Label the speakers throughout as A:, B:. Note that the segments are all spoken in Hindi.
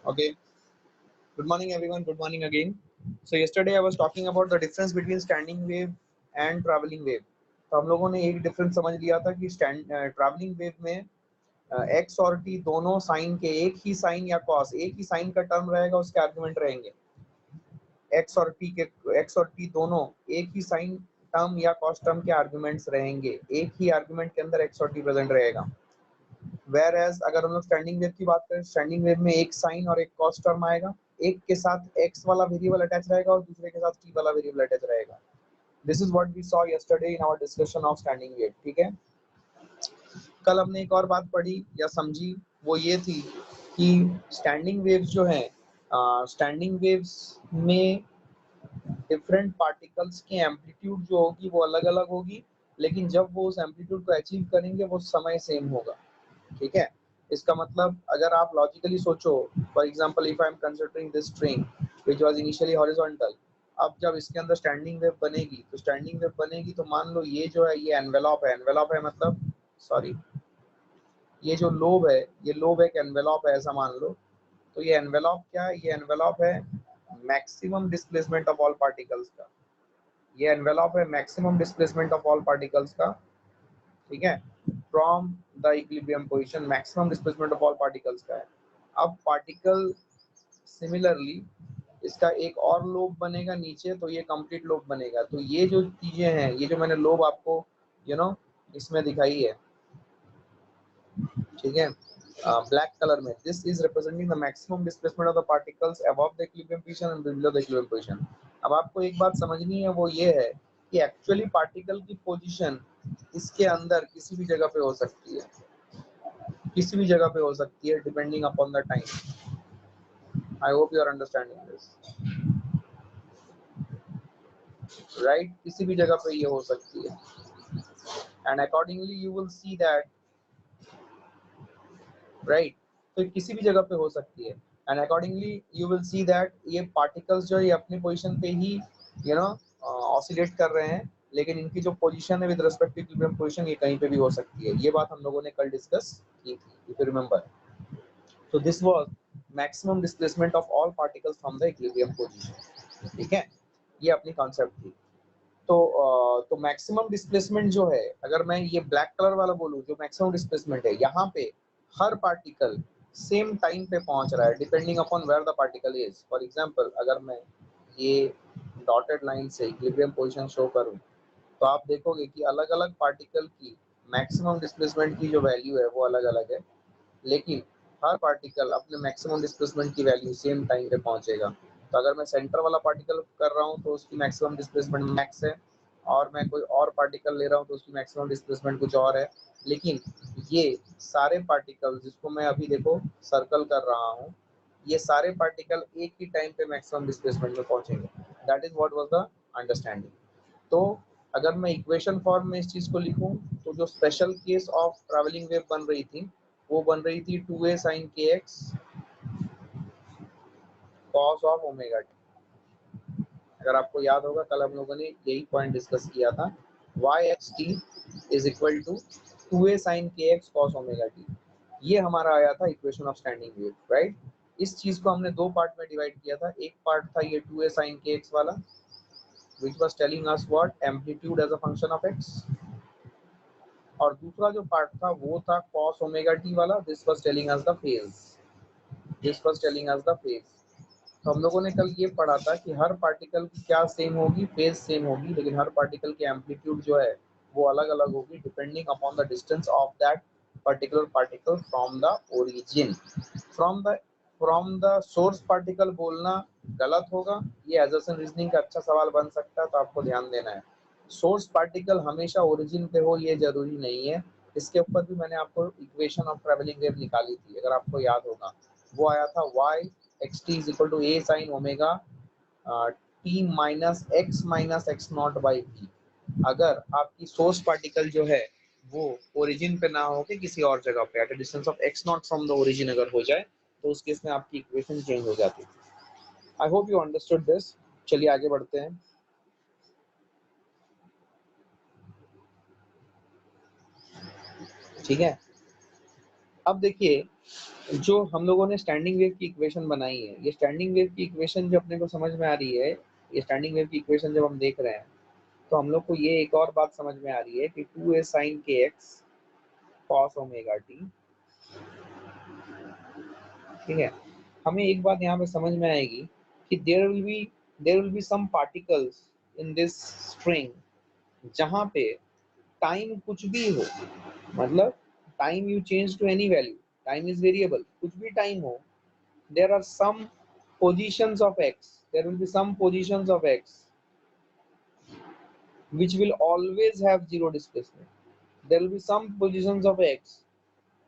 A: Okay. Good morning, everyone. Good morning again. So yesterday I was talking about the difference between standing wave and traveling wave. तो हम लोगों ने एक डिफरेंस समझ लिया था कि ट्रैवलिंग वेव में एक्स और टी दोनों साइन के एक ही साइन या कॉस एक ही साइन का टर्म रहेगा, उसके आर्गुमेंट रहेंगे। एक्स और टी दोनों एक ही साइन टर्म या कॉस टर्म के आर्गुमेंट्स रहेंगे। एक ही आर्गुमेंट के अंदर एक्स और टी प्रेजेंट रहेगा। वेयर एज अगर हम लोग स्टैंडिंग वेव की बात करें, स्टैंडिंग वेव में एक साइन और एक कॉस टर्म आएगा। एक के साथ एक्स वाला वेरिएबल अटैच रहेगा और दूसरे के साथ टी वाला वेरिएबल अटैच रहेगा। This is what we saw yesterday in our discussion of standing wave. ठीक है, कल हमने एक और बात पढ़ी या समझी, वो ये थी कि स्टैंडिंग वेव्स जो है, स्टैंडिंग वेव्स में डिफरेंट पार्टिकल्स की एम्पलीट्यूड जो होगी वो अलग अलग होगी, लेकिन जब वो उस एम्पलीट्यूड को अचीव करेंगे वो समय सेम होगा। ठीक है, इसका मतलब अगर आप लॉजिकली सोचो, for example if I am considering this train which was initially horizontal, अब जब इसके अंदर स्टैंडिंग वेव बनेगी तो स्टैंडिंग वेव बनेगी तो मान लो ये जो है ये एनवेलप है। एनवेलप है मतलब सॉरी, ये जो लोब है, ये लोब एक एनवेलप है ऐसा मान लो। तो ये एनवेलप क्या है? ये एनवेलप है maximum displacement of all particles का। ये एनवेलप है maximum displacement of all particles का। ठीक है, from the equilibrium position maximum displacement of all particles का है। अब पार्टिकल सिमिलरली इसका एक और लोब बनेगा नीचे, तो ये कंप्लीट लोब बनेगा। तो ये जो चीजें हैं, ये जो मैंने लोब आपको इसमें दिखाई है, ठीक है, ब्लैक कलर में, this is representing the maximum displacement of the particles above the equilibrium position and below the equilibrium position. अब आपको एक बात समझनी है, वो ये है कि एक्चुअली पार्टिकल की पोजीशन इसके अंदर किसी भी जगह पे हो सकती है, किसी भी जगह पे हो सकती है, depending upon the time. I hope you are understanding this, right? किसी भी जगह पे ये हो सकती है and accordingly you will see that, right, तो किसी भी जगह पे हो सकती है and accordingly you will see that ये पार्टिकल्स जो है ये अपनी पोजीशन पे ही ऑसिलेट कर रहे हैं, लेकिन इनकी जो पोजीशन है with respect to equilibrium position ये कहीं पे भी हो सकती है। ये बात हम लोगों ने कल डिस्कस की थी, इफ यू रिमेंबर। तो this was maximum displacement of all particles from the equilibrium position. ठीक है, ये अपनी कॉन्सेप्ट थी। तो मैक्सिमम डिस्प्लेसमेंट जो है, अगर मैं ये ब्लैक कलर वाला बोलूं, जो मैक्सिमम डिस्प्लेसमेंट है, यहाँ पे हर पार्टिकल सेम टाइम पे पहुंच रहा है depending upon where the particle is. For example अगर मैं ये डॉटेड लाइन से इक्विलिब्रियम पोजीशन शो करूं, तो आप देखोगे कि अलग अलग पार्टिकल की मैक्सिमम डिस्प्लेसमेंट की जो वैल्यू है वो अलग अलग है, लेकिन हर पार्टिकल अपने मैक्सिमम डिस्प्लेसमेंट की वैल्यू सेम टाइम पे पहुंचेगा। तो अगर मैं सेंटर वाला पार्टिकल कर रहा हूं तो उसकी मैक्सिमम डिस्प्लेसमेंट मैक्स है, और मैं कोई और पार्टिकल ले रहा हूं तो उसकी मैक्सिमम डिस्प्लेसमेंट कुछ और है। लेकिन ये सारे पार्टिकल जिसको मैं अभी देखो सर्कल कर रहा हूं, ये सारे पार्टिकल एक ही टाइम पे मैक्सिमम डिस्प्लेसमेंट में पहुंचेंगे। That is what was the understanding. तो अगर मैं इक्वेशन फॉर्म में इस चीज को लिखूं, तो जो special case of travelling wave बन रही थी वो बन रही थी 2a sin kx cos of omega T. अगर आपको याद होगा कल हम लोगों ने यही पॉइंट डिस्कस किया था, y x t is equal to 2a sin kx cos omega T. ये हमारा आया था equation of standing wave, right? इस चीज को हमने दो पार्ट में डिवाइड किया था। एक पार्ट था ये 2a sin kx वाला, which was telling us what amplitude as a function of x, और दूसरा जो पार्ट था वो था cos ओमेगा टी वाला, this was telling us the phase, this was telling us the phase. तो हम लोगों ने कल ये पढ़ा था कि हर पार्टिकल की क्या सेम होगी, फेज सेम होगी, लेकिन हर पार्टिकल की एम्पलीट्यूड जो है वो अलग अलग होगी depending upon the distance of that particular particle from the origin. From the source particle बोलना गलत होगा, ये एजर्सन रीजनिंग का अच्छा सवाल बन सकता है, तो आपको ध्यान देना है। सोर्स पार्टिकल हमेशा ओरिजिन पे हो ये जरूरी नहीं है। इसके ऊपर भी मैंने आपको इक्वेशन ऑफ ट्रैवलिंग वेव निकाली थी, अगर आपको याद होगा। वो आया था y X T is equal to A sine omega T minus X naught by V. अगर आपकी सोर्स पार्टिकल जो है वो ओरिजिन पे ना हो के किसी और जगह पे at a distance of x not from the origin अगर हो जाए, तो उस केस में आपकी इक्वेशन चेंज हो जाती है। I hope you understood this. चलिए आगे बढ़ते हैं। ठीक है, अब देखिए, जो हम लोगों ने स्टैंडिंग वेव की इक्वेशन बनाई है, ये स्टैंडिंग वेव की इक्वेशन जो अपने को समझ में आ रही है, ये स्टैंडिंग वेव की इक्वेशन जब हम देख रहे हैं तो हम लोग को ये एक और बात समझ में आ रही है कि 2a sin kx cos omega t, ठीक है। हमें एक बात यहाँ पे समझ में आएगी कि there will be some particles in this string, जहाँ पे टाइम कुछ भी हो, मतलब time you change to any value, time is variable, कुछ भी टाइम हो, there are some positions of x, there will be some positions of x which will always have zero displacement. There will be some positions of x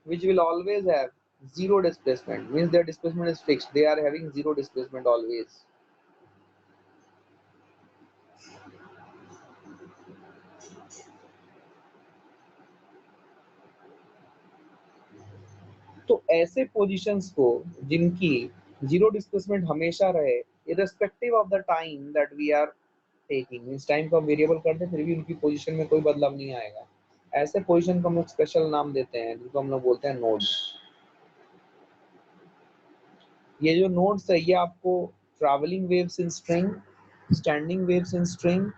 A: which will always have zero displacement, means their displacement is fixed, they are having zero displacement always. तो ऐसे पोजीशंस को जिनकी जीरो डिस्प्लेसमेंट हमेशा रहे, irrespective of the time that we are taking, means time को हम वेरिएबल करते हैं फिर भी उनकी पोजीशन में कोई बदलाव नहीं आएगा, ऐसे पोजीशन को हम लोग स्पेशल नाम देते हैं जिनको हम लोग बोलते हैं नोड्स। ये जो नोड्स है ये आपको travelling waves in string, standing waves in string,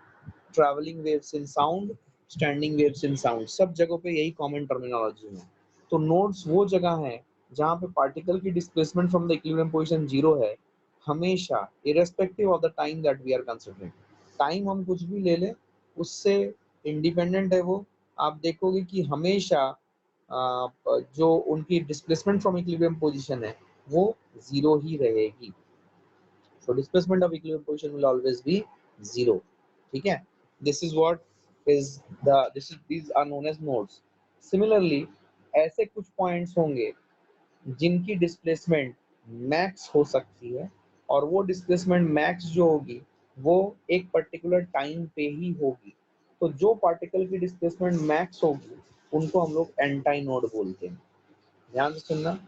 A: travelling waves in sound, standing waves in sound, सब जगहों पे यही कॉमन टर्मिनोलॉजी है। तो नोड्स वो जगह है जहाँ पे पार्टिकल की displacement from the equilibrium position zero है हमेशा, irrespective of the time that we are considering. Time हम कुछ भी ले लें, उससे इंडिपेंडेंट है वो, आप देखोगे कि हमेशा जो उनकी डिस्प्लेसमेंट फ्रॉम इक्विलिब्रियम पोजीशन है वो जीरो ही रहेगी। So displacement of equilibrium position will always be zero, ठीक है। This is what is these are known as nodes. Similarly, ऐसे कुछ पॉइंट्स होंगे जिनकी डिस्प्लेसमेंट मैक्स हो सकती है, और वो डिस्प्लेसमेंट मैक्स जो होगी वो एक पर्टिकुलर टाइम पे ही होगी। तो जो पार्टिकल की डिस्प्लेसमेंट मैक्स होगी उनको हम लोग एंटाई नोड बोलते हैं। ध्यान से सुनना,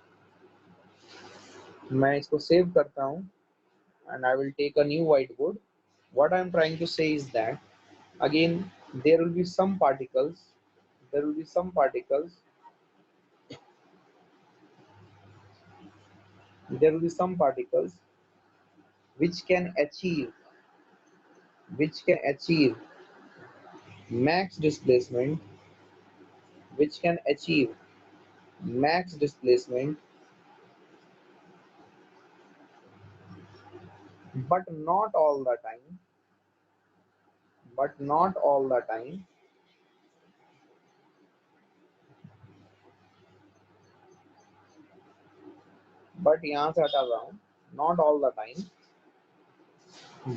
A: मैं इसको सेव करता हूँ and I will take a new whiteboard. What I am trying to say is that again there will be some particles, there will be some particles, there will be some particles which can achieve, which can achieve max displacement, which can achieve max displacement, but not all the time, but not all the time, but यहाँ से हटा रहा हूँ, not all the time,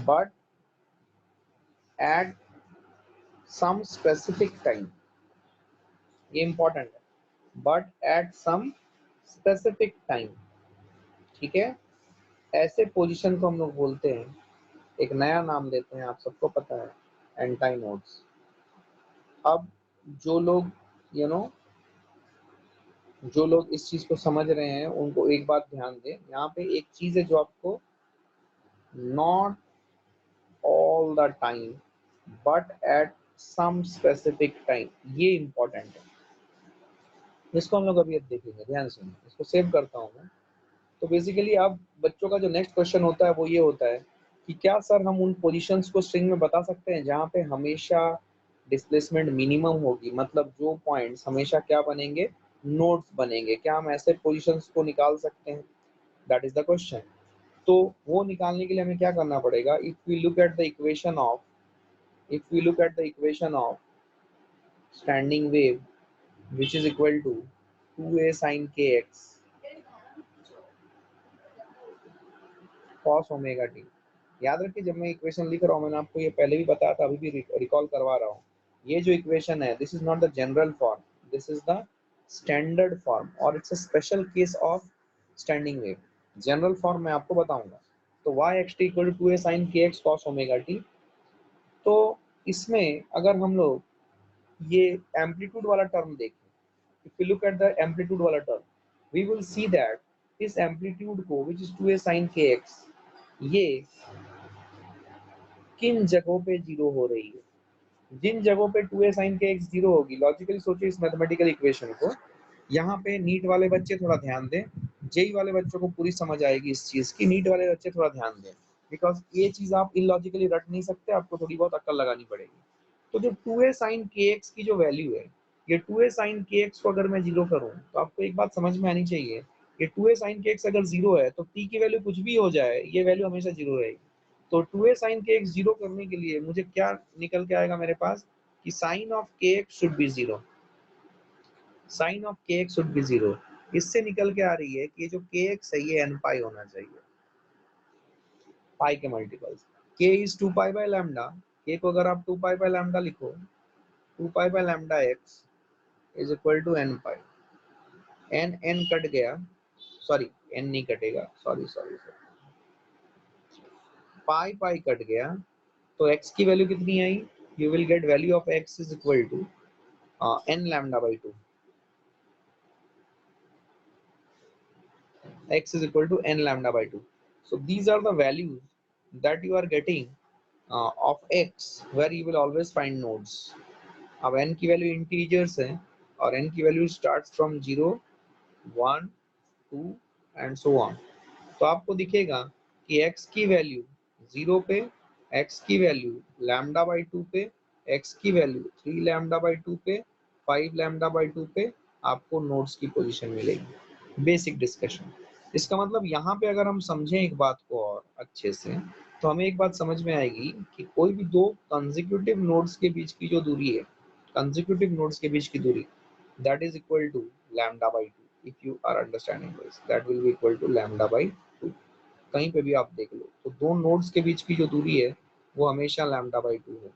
A: but at some specific time, ये important है, but at some specific time, ठीक है। ऐसे पोजीशन को हम लोग बोलते हैं, एक नया नाम देते हैं, आप सबको पता है, एंटाई नोड्स। अब जो लोग यू नो जो लोग इस चीज को समझ रहे हैं उनको एक बात ध्यान दें, यहाँ पे एक चीज है जो आपको, not all the time but at some specific time, ये इंपॉर्टेंट है। इसको हम लोग अभी अब देखेंगे, ध्यान से। इसको सेव करता हूँ मैं। तो बेसिकली अब बच्चों का जो नेक्स्ट क्वेश्चन होता है वो ये होता है कि क्या सर हम उन पोजीशंस को स्ट्रिंग में बता सकते हैं जहाँ पे हमेशा डिस्प्लेसमेंट मिनिमम होगी, मतलब जो पॉइंट्स हमेशा क्या बनेंगे, नोड्स बनेंगे, क्या हम ऐसे पोजीशंस को निकाल सकते हैं? That is the question. तो वो निकालने के लिए हमें क्या करना पड़ेगा, if we look at the equation of, if we look at the equation of standing wave which is equal to 2a sin kx cos omega t। याद रखिए जब मैं इक्वेशन लिख रहा हूँ, मैंने आपको ये पहले भी बताया था, अभी भी रिकॉल करवा रहा हूँ, ये जो इक्वेशन है this is not the general form, this is the standard form, और it's a special case of standing wave. General form मैं आपको बताऊंगा। तो y x t equal to 2a sin kx cos omega t। तो इसमें अगर हम लोग ये एम्पलीट्यूड वाला टर्म देखें, if we look at the amplitude वाला term, we will see that इस एम्पलीट्यूड को which is 2a sin kx, ये किन जगहों पे जीरो हो रही है। जिन जगहों पे 2a sin kx जीरो होगी, लॉजिकली सोचिए इस मैथमेटिकल इक्वेशन को, यहाँ पे नीट वाले बच्चे थोड़ा ध्यान दें, जेई वाले बच्चों को पूरी समझ आएगी इस चीज की, नीट वाले बच्चे थोड़ा ध्यान दें, बिकॉज ये चीज आप इलॉजिकली रट नहीं सकते, आपको थोड़ी बहुत अक्ल लगानी पड़ेगी। तो जो 2a sin kx की जो वैल्यू है, ये 2a sin kx को अगर मैं जीरो करूं तो आपको एक बात समझ में आनी चाहिए, ये 2a sin kx अगर जीरो है तो t की वैल्यू कुछ भी हो जाए, ये वैल्यू हमेशा जीरो रहेगी। तो 2a sin kx जीरो करने के लिए मुझे क्या निकल के आएगा मेरे पास कि sin of kx should be zero, sine of K X should be zero. इससे निकल के आ रही है कि जो के एक्स है ये एन पाई होना चाहिए, पाई के मल्टीपल्स। के इज 2 पाई बाय लैम्डा, के को अगर आप 2 पाई बाय लैम्डा लिखो, 2 pi by lambda x is equal to N pi. N N cut गया, सॉरी एन नहीं कटेगा, सॉरी सॉरी सॉरी, पाई पाई कट गया, तो एक्स की वैल्यू कितनी आई, you will get value of x is equal to N lambda by two, x is equal to n lambda by 2. So these are the values that you are getting of x, where you will always find nodes. अब n की वैल्यू इंटीजर्स है और n की value starts from 0, 1, 2 and so on. तो आपको दिखेगा कि x की वैल्यू 0 पे, x की वैल्यू लैम्डा बाई 2 पे, x की वैल्यू 3 लैम्डा बाई 2 पे, 5 लैम्डा बाई 2 पे आपको नोड्स की पोजीशन मिलेगी। Basic discussion. इसका मतलब यहाँ पे अगर हम समझें एक बात को और अच्छे से, तो हमें एक बात समझ में आएगी कि कोई भी दो कंसेक्यूटिव नोड्स के बीच की जो दूरी है, कंसेक्यूटिव नोड्स के बीच की दूरी, that is equal to lambda by 2, if you are understanding this, that will be equal to lambda by 2। कहीं पे भी आप देख लो तो दो नोड्स के बीच की जो दूरी है वो हमेशा लैम्डा बाई 2 है।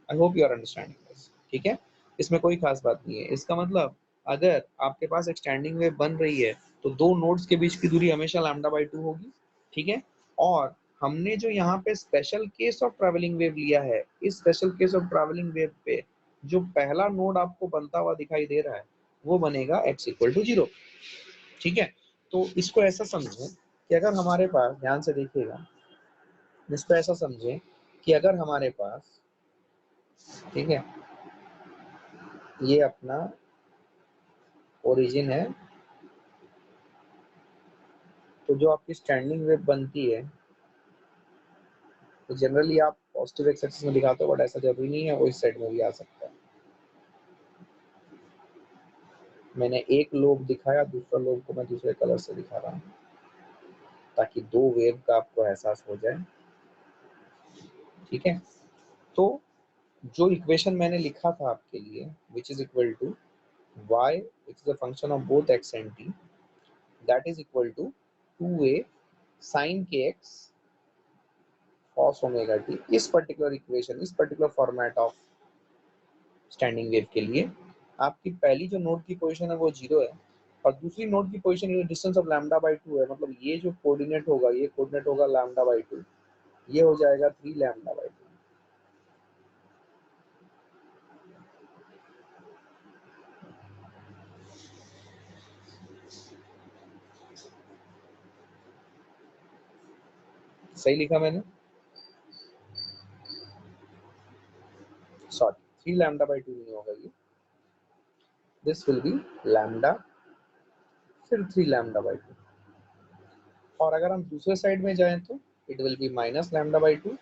A: I hope you are understanding this, ठीक है, इसमें कोई खास बात नहीं है। इसका मतलब अगर आपके पास एक स्टैंडिंग वेव बन रही है तो दो नोड्स के बीच की दूरी हमेशा लैम्डा बाई 2 होगी, ठीक है। और हमने जो यहाँ पे special case of travelling wave लिया है, इस special case of travelling wave पे जो पहला नोड आपको बनता हुआ दिखाई दे रहा है वो बनेगा x इक्वल टू 0, ठीक है। तो इसको ऐसा समझें कि अगर हमारे पास, ध्यान से देखिएगा, इसको ऐसा समझें कि अगर हमारे पास, ठीक है, ये अपना ओरिजिन है, तो जो आपकी स्टैंडिंग वेव बनती है तो जनरली आप पॉजिटिव एक्स एक्सिस में दिखाते हो, बट ऐसा जरूरी नहीं है, वो इस साइड में भी आ सकता है। मैंने एक लोब दिखाया, दूसरा लोब को मैं दूसरे कलर से दिखा रहा हूँ ताकि दो वेव का आपको एहसास हो जाए, ठीक है। तो जो इक्वेशन मैंने लिखा था आपके लिए, which is equal to y, which is a function of both x and t, that is equal to 2a sin kx cos omega t, इस पर्टिकुलर इक्वेशन, इस particular format of standing wave के लिए आपकी पहली जो नोड की पोजीशन है वो 0 है और दूसरी नोड की पोजीशन ये डिस्टेंस ऑफ लैम्डा बाई 2 है। मतलब ये जो कोऑर्डिनेट होगा, ये कोऑर्डिनेट होगा लैम्डा बाई 2, ये हो जाएगा 3 लैम्डा बाई 2। सही लिखा मैंने, सॉरी 3 लैम्डा बाई 2 नहीं होगा ये, दिस विल बी लैम्डा फिर 3 लैम्डा बाई 2। और अगर हम दूसरे साइड में जाएं तो it will be minus lambda by 2,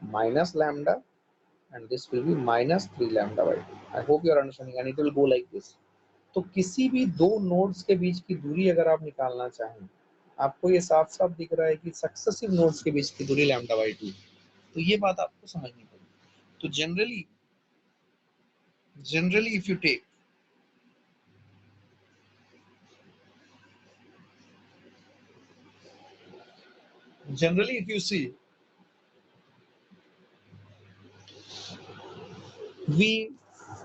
A: minus lambda, and this will be minus 3 lambda by 2। I hope you are understanding, and it will go like this. तो किसी भी दो नोड्स के बीच की दूरी अगर आप निकालना चाहें, आपको ये साफ साफ दिख रहा है कि सक्सेसिव नोड्स के बीच की दूरी लैम्डा बाई 2, तो ये बात आपको समझनी पड़ेगी। तो generally if you take, generally if you see, we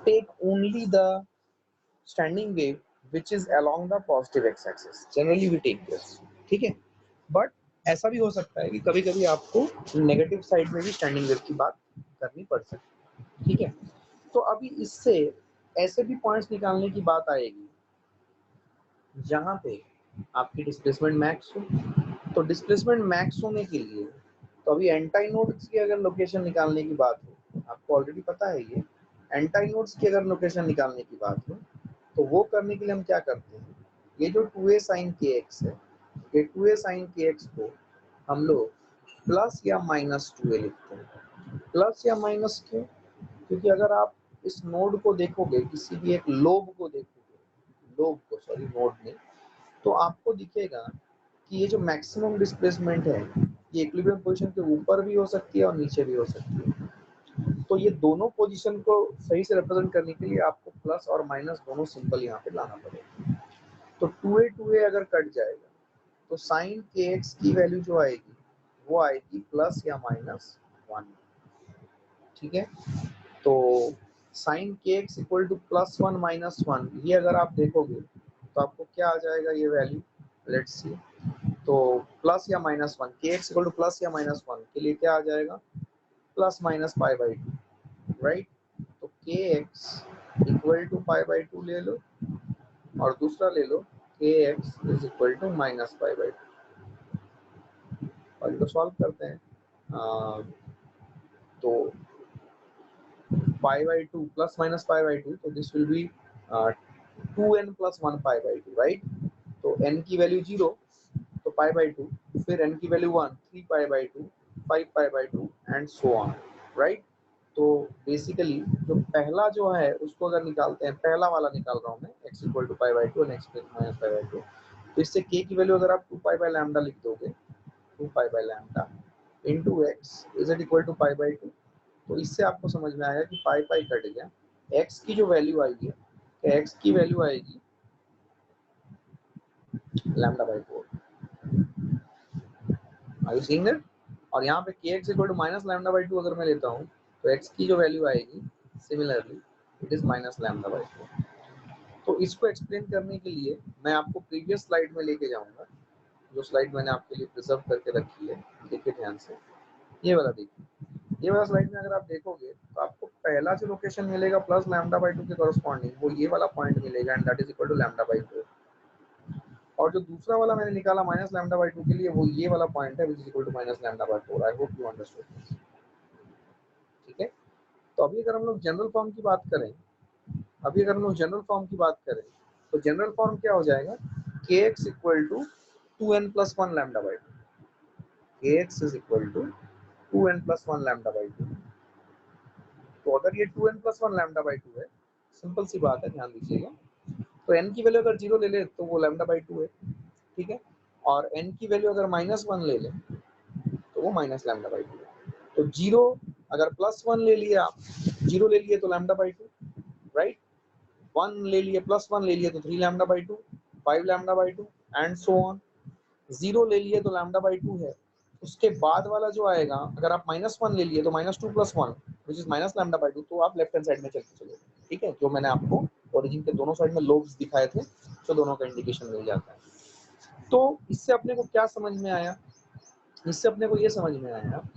A: take only the standing wave which is along the positive x axis, generally we take this, ठीक है। बट ऐसा भी हो सकता है कि कभी कभी आपको नेगेटिव साइड में भी स्टैंडिंग वेव की बात करनी पड़ सकती है, ठीक है। तो अभी इससे ऐसे भी पॉइंट्स निकालने की बात आएगी जहां पे आपकी डिस्प्लेसमेंट मैक्स हो। तो डिस्प्लेसमेंट मैक्स होने के लिए, तो अभी एंटाई नोड्स की अगर लोकेशन निकालने की बात हो, आपको ऑलरेडी पता है ये, एंटाई नोड्स की अगर लोकेशन निकालने की बात हो तो वो करने के लिए हम क्या करते हैं, ये जो 2a sin kx है, ये 2a sin kx को हम लोग प्लस या माइनस 2a लिखते हैं। प्लस या माइनस क्यों? क्योंकि अगर आप इस नोड को देखोगे, किसी भी एक लोब को देखोगे, लोब को सॉरी नोड में, तो आपको दिखेगा कि ये जो मैक्सिमम डिस्प्लेसमेंट है ये इक्विलिब्रियम पोजीशन के ऊपर भी हो सकती है और नीचे भी हो सकती है। तो ये दोनों पोजीशन को सही से रिप्रेजेंट करने के लिए आपको प्लस और माइनस दोनों सिंबल यहाँ पे लाना पड़ेगा। तो 2a अगर कट जाएगा तो साइन kx की वैल्यू जो आएगी वो आएगी प्लस या माइनस 1। ठीक है, तो sine kx equal to plus 1 minus 1, ये अगर आप देखोगे तो आपको क्या आ जाएगा ये वैल्यू, लेट्स सी। तो प्लस या minus 1, kx equal to plus या माइनस 1 के लिए क्या आ जाएगा, plus minus pi by 2, right. तो kx equal to pi by 2 ले लो और दूसरा ले लो kx is equal to minus pi by 2 और इसको सॉल्व करते हैं। तो pi by 2 plus minus pi by 2, तो this will be 2n plus 1 pi by 2, right. तो n की वैल्यू 0 तो पाई बाई 2, फिर n की value 1 3 pi by 2 5 pi by 2 and so on, right. तो बेसिकली जो पहला जो है उसको अगर निकालते हैं, पहला वाला निकाल रहा हूँ मैं, x equal to pi by 2 और x माइनस पाई बाई 2, तो इससे k की वैल्यू अगर आप 2 पाई बाई लैम्डा लिख दोगे, 2 pi by lambda into x is it equal to pi by 2, तो इससे आपको समझ में आएगा कि पाई पाई कट गया, x की जो वैल्यू आएगी, x की वैल्यू आएगी lambda by 4। Are you seeing it? और यहाँ पे kx equal to minus lambda by 2 अगर मैं लेता हूँ तो x की जो वैल्यू आएगी similarly it is minus lambda by 4। तो इसको एक्सप्लेन करने के लिए मैं आपको प्रीवियस स्लाइड में लेके जाऊंगा, जो स्लाइड मैंने आपके लिए प्रिजर्व करके रखी है, देखिए ध्यान से, ये वाला देखिए। ये वाला स्लाइड में अगर आप देखोगे तो आपको पहला जो लोकेशन मिलेगा प्लस लैम्डा बाई 2 के कॉरस्पॉन्डिंग, वो ये वाला पॉइंट मिलेगा and that is equal to lambda by 4। और जो दूसरा वाला मैंने निकाला माइनस लैम्डा बाई 2 के लिए, वो ये वाला पॉइंट है which is equal to minus lambda by 4। I hope you understood this. ठीक है, तो अभी अगर हम लोग जनरल फॉर्म की बात करें, तो जनरल फॉर्म क्या हो जाएगा, kx equal to 2n plus 1 lambda by 2, kx is equal to 2n plus 1 lambda by 2। तो अगर ये 2n प्लस 1 लैम्डा बाई 2 है, सिंपल सी बात है, ध्यान दीजिएगा, तो n की वैल्यू अगर 0 ले ले तो वो लैम्डा बाई 2 है, ठीक है। और n की वैल्यू अगर माइनस 1 ले ले तो वो माइनस लैम्डा बाई 2 है। तो 0 अगर प्लस 1 ले लिए आप, 0 ले लिए तो लैम्डा बाई 2, राइट। 1 ले लिए, प्लस 1 ले लिए तो 3 lambda by 2, 5 lambda by 2 and so on. 0 ले लिए तो लैम्डा बाई 2 है। उसके बाद वाला जो आएगा, अगर आप माइनस 1 ले लिए तो minus 2 plus 1 which is minus lambda by 2, तो आप लेफ्ट हैंड साइड में चलते चले, ठीक है। जो मैंने आपको ओरिजिन के दोनों साइड में लोब्स दिखाए थे, तो दोनों का इंडिकेशन मिल जाता है। तो इससे अपने को क्या समझ में आया, इससे अपने को ये समझ में आया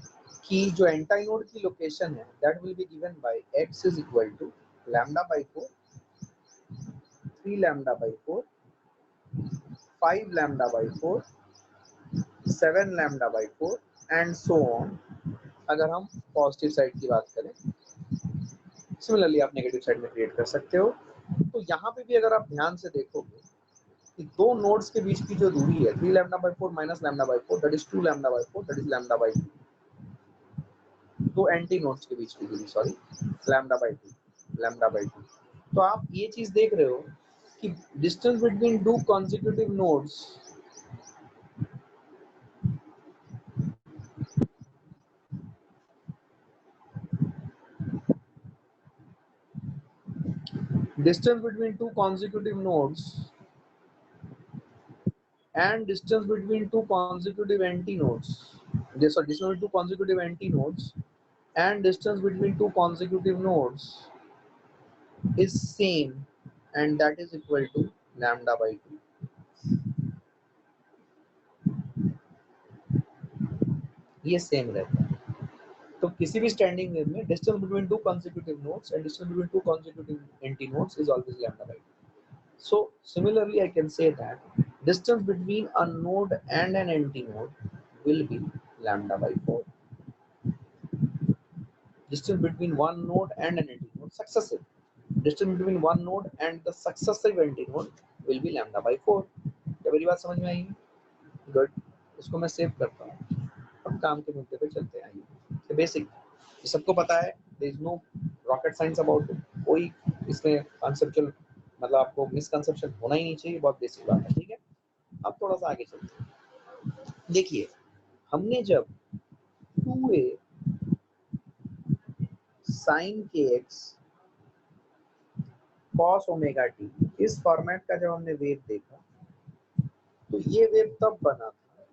A: कि जो एंटाइनोड की लोकेशन है that will be given by x is equal to lambda by 4, 3 lambda by 4, 5 lambda by 4, 7 lambda by 4 and so on, अगर हम पॉजिटिव साइड की बात करें। सिमिलरली आप नेगेटिव साइड में क्रिएट कर सकते हो। तो यहाँ पे भी अगर आप ध्यान से देखोगे कि दो नोड्स के बीच की जो दूरी है 3 lambda by 4 minus lambda by 4 that is 2 lambda by 4 that is lambda by 2। दो एंटी नोड्स के बीच की दूरी, sorry, lambda by 2, lambda by 2। तो आप ये चीज देख रहे हो कि distance between two consecutive nodes distance between two consecutive nodes and distance between two consecutive antinodes, yes, sorry, distance between two consecutive antinodes and distance between two consecutive nodes is same and that is equal to lambda by 2। ये सेम रहता है। तो किसी भी स्टैंडिंग वेव में distance between two consecutive nodes and distance between two consecutive antinodes is always lambda by 2। So similarly, I can say that distance between a node and an antinode will be lambda by 4. Distance between one node and an antinode successive distance between one node and the successive anti node will be lambda by 4। क्या मेरी बात समझ में आई? गुड, इसको मैं सेव करता हूँ। अब काम के मुद्दे पे चलते हैं। आइए, बेसिक ये सबको पता है, there is no rocket science about it, कोई इसमें कॉन्सेप्चुअल मतलब आपको मिसकंसेप्शन होना ही नहीं चाहिए, बहुत बेसिक बात है। ठीक है, अब थोड़ा सा आगे चलते हैं। देखिए, हमने जब 2a sin kx cos omega t इस फॉर्मेट का जब हमने वेव देखा, तो ये वेव तब बना था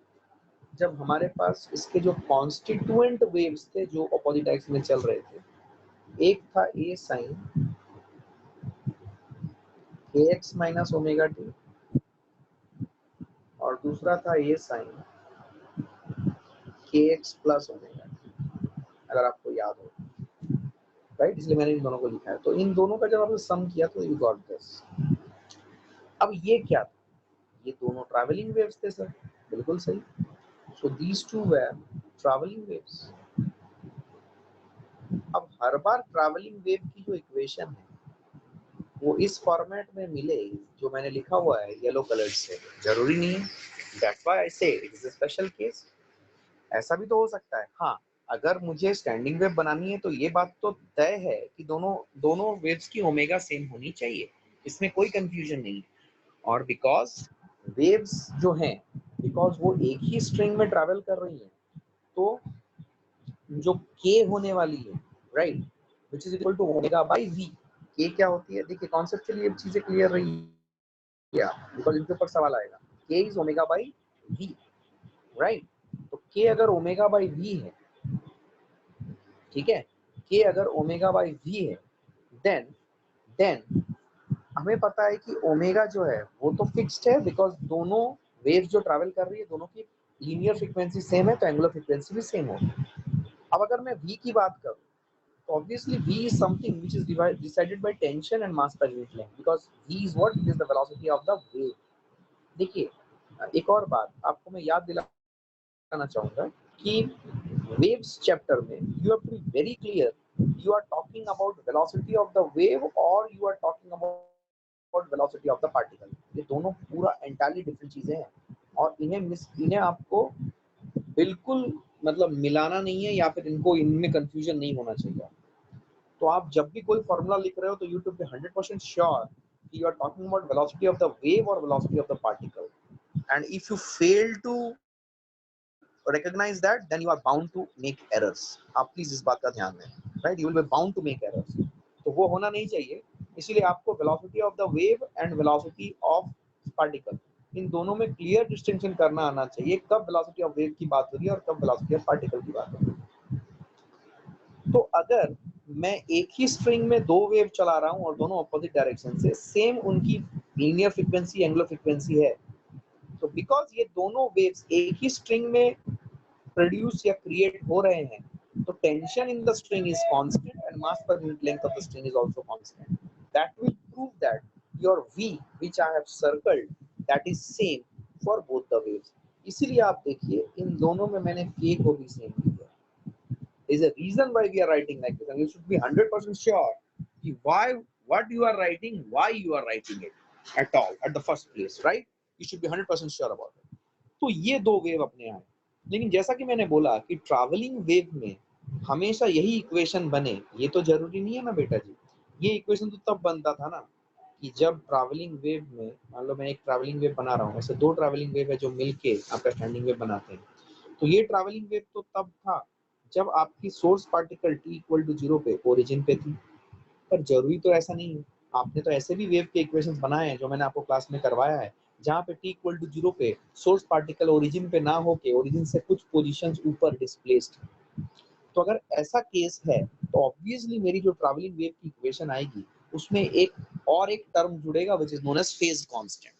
A: जब हमारे पास इसके जो कॉन्स्टिट्यूएंट वेव्स थे जो अपोजिट डायरेक्शन में चल रहे थे, एक था a sin kx minus omega t और दूसरा था a sin kx plus omega t, अगर आपको याद हो, राइट? इसलिए मैंने इन दोनों को लिखा है। तो इन दोनों का जब आपने सम किया तो यू गॉट दिस। अब ये क्या था? ये दोनों ट्रैवलिंग वेव्स थे सर, बिल्कुल सही। So these two were travelling waves. अब हर बार ट्रैवलिंग वेव की जो इक्वेशन है वो इस फॉर्मेट में मिले जो मैंने लिखा हुआ है येलो कलर से, जरूरी नहीं है। दैट्स व्हाई आई से it is a special case. ऐसा भी तो हो सकता है, हाँ, अगर मुझे स्टैंडिंग वेव बनानी है तो ये बात तो तय है कि दोनों वेव्स की ओमेगा सेम होनी चाहिए, इसमें कोई कंफ्यूजन नहीं। और बिकॉज वेव्स जो हैं, बिकॉज वो एक ही स्ट्रिंग में ट्रैवल कर रही हैं, तो जो k होने वाली है, right, which is equal to omega by v। k क्या होती है? देखिए, कॉन्सेप्चुअली ये चीजें क्लियर रही क्या, बिकॉज इनके ऊपर सवाल आएगा। k is omega by v, right? तो k अगर ओमेगा बाई v है, ठीक है, k अगर ओमेगा बाई v है, देन हमें पता है कि ओमेगा जो है वो तो फिक्स्ड है, बिकॉज दोनों वेव्स जो ट्रैवल कर रही है दोनों की लीनियर फ्रीक्वेंसी सेम है, तो एंगुलर फ्रीक्वेंसी भी सेम होगी। अब अगर मैं v की बात करूं, तो obviously v is something which is decided by tension and mass per unit length, because v is what? It is the velocity of the wave। देखिए, एक और बात आपको मैं याद दिलाना चाहूंगा कि waves चैप्टर में you have to be very clear, you are talking about velocity of the wave or you are talking about velocity of the particle। ये दोनों पूरा entirely different चीजें हैं, और इन्हें आपको बिल्कुल मतलब मिलाना नहीं है, या फिर इनको इनमें कंफ्यूजन नहीं होना चाहिए। तो आप जब भी कोई फॉर्मूला लिख रहे हो तो यूट्यूब पे 100% श्योर कि you are talking about velocity of the wave और velocity of the particle, and if you fail to recognize that, then you are bound to make errors। आप प्लीज इस बात का ध्यान दें, right? You will be bound to make errors, तो वो होना नहीं चाहिए। इसीलिए आपको velocity of the wave and velocity of particle, इन दोनों में क्लियर डिस्टिंक्शन करना आना चाहिए, कब वेलोसिटी ऑफ वेव की बात हो रही है और कब वेलोसिटी ऑफ पार्टिकल की बात हो रही है। तो अगर मैं एक ही स्ट्रिंग में दो वेव चला रहा हूं और दोनों अपोजिट डायरेक्शन से, सेम उनकी लीनियर फ्रीक्वेंसी एंगुलर फ्रीक्वेंसी है, तो बिकॉज ये दोनों वेव्स एक ही स्ट्रिंग में प्रोड्यूस या क्रिएट हो रहे हैं, तो tension in the string is constant and mass per unit length of the string is also constant. That will prove that your v which I have circled, that is same for both the waves. इसीलिए आप देखिए इन दोनों में मैंने k को भी सेम लिया। Is a reason why we are writing like this, and you should be 100% sure why what you are writing, why you are writing it at all at the first place, right? You should be 100% sure about it। तो ये दो वेव अपने आए, लेकिन जैसा कि मैंने बोला कि ट्रैवलिंग वेव में हमेशा यही इक्वेशन बने, ये तो जरूरी नहीं है ना बेटा जी। ये इक्वेशन तो तब बनता था ना कि जब ट्रैवलिंग वेव में, मान लो मैं एक ट्रैवलिंग वेव बना रहा हूँ, ऐसे दो ट्रैवलिंग वेव है जो मिलके आपका स्टैंडिंग वेव बनाते हैं। तो ये ट्रैवलिंग वेव तो तब था जब आपकी source particle t equal to 0 पे ओरिजिन पे थी, पर जरूरी तो ऐसा नहीं है। आपने तो ऐसे भी वेव के इक्वेशंस बनाए हैं जो मैंने आपको क्लास में करवाया है, जहाँ पे t इक्वल टू 0 पे सोर्स पार्टिकल ओरिजिन पे ना होके ओरिजिन से कुछ पोजीशंस ऊपर डिस्प्लेस्ड। तो अगर ऐसा केस है तो ऑब्वियसली मेरी जो ट्रैवलिंग वेव की इक्वेशन आएगी उसमें एक टर्म जुड़ेगा which is known as phase constant,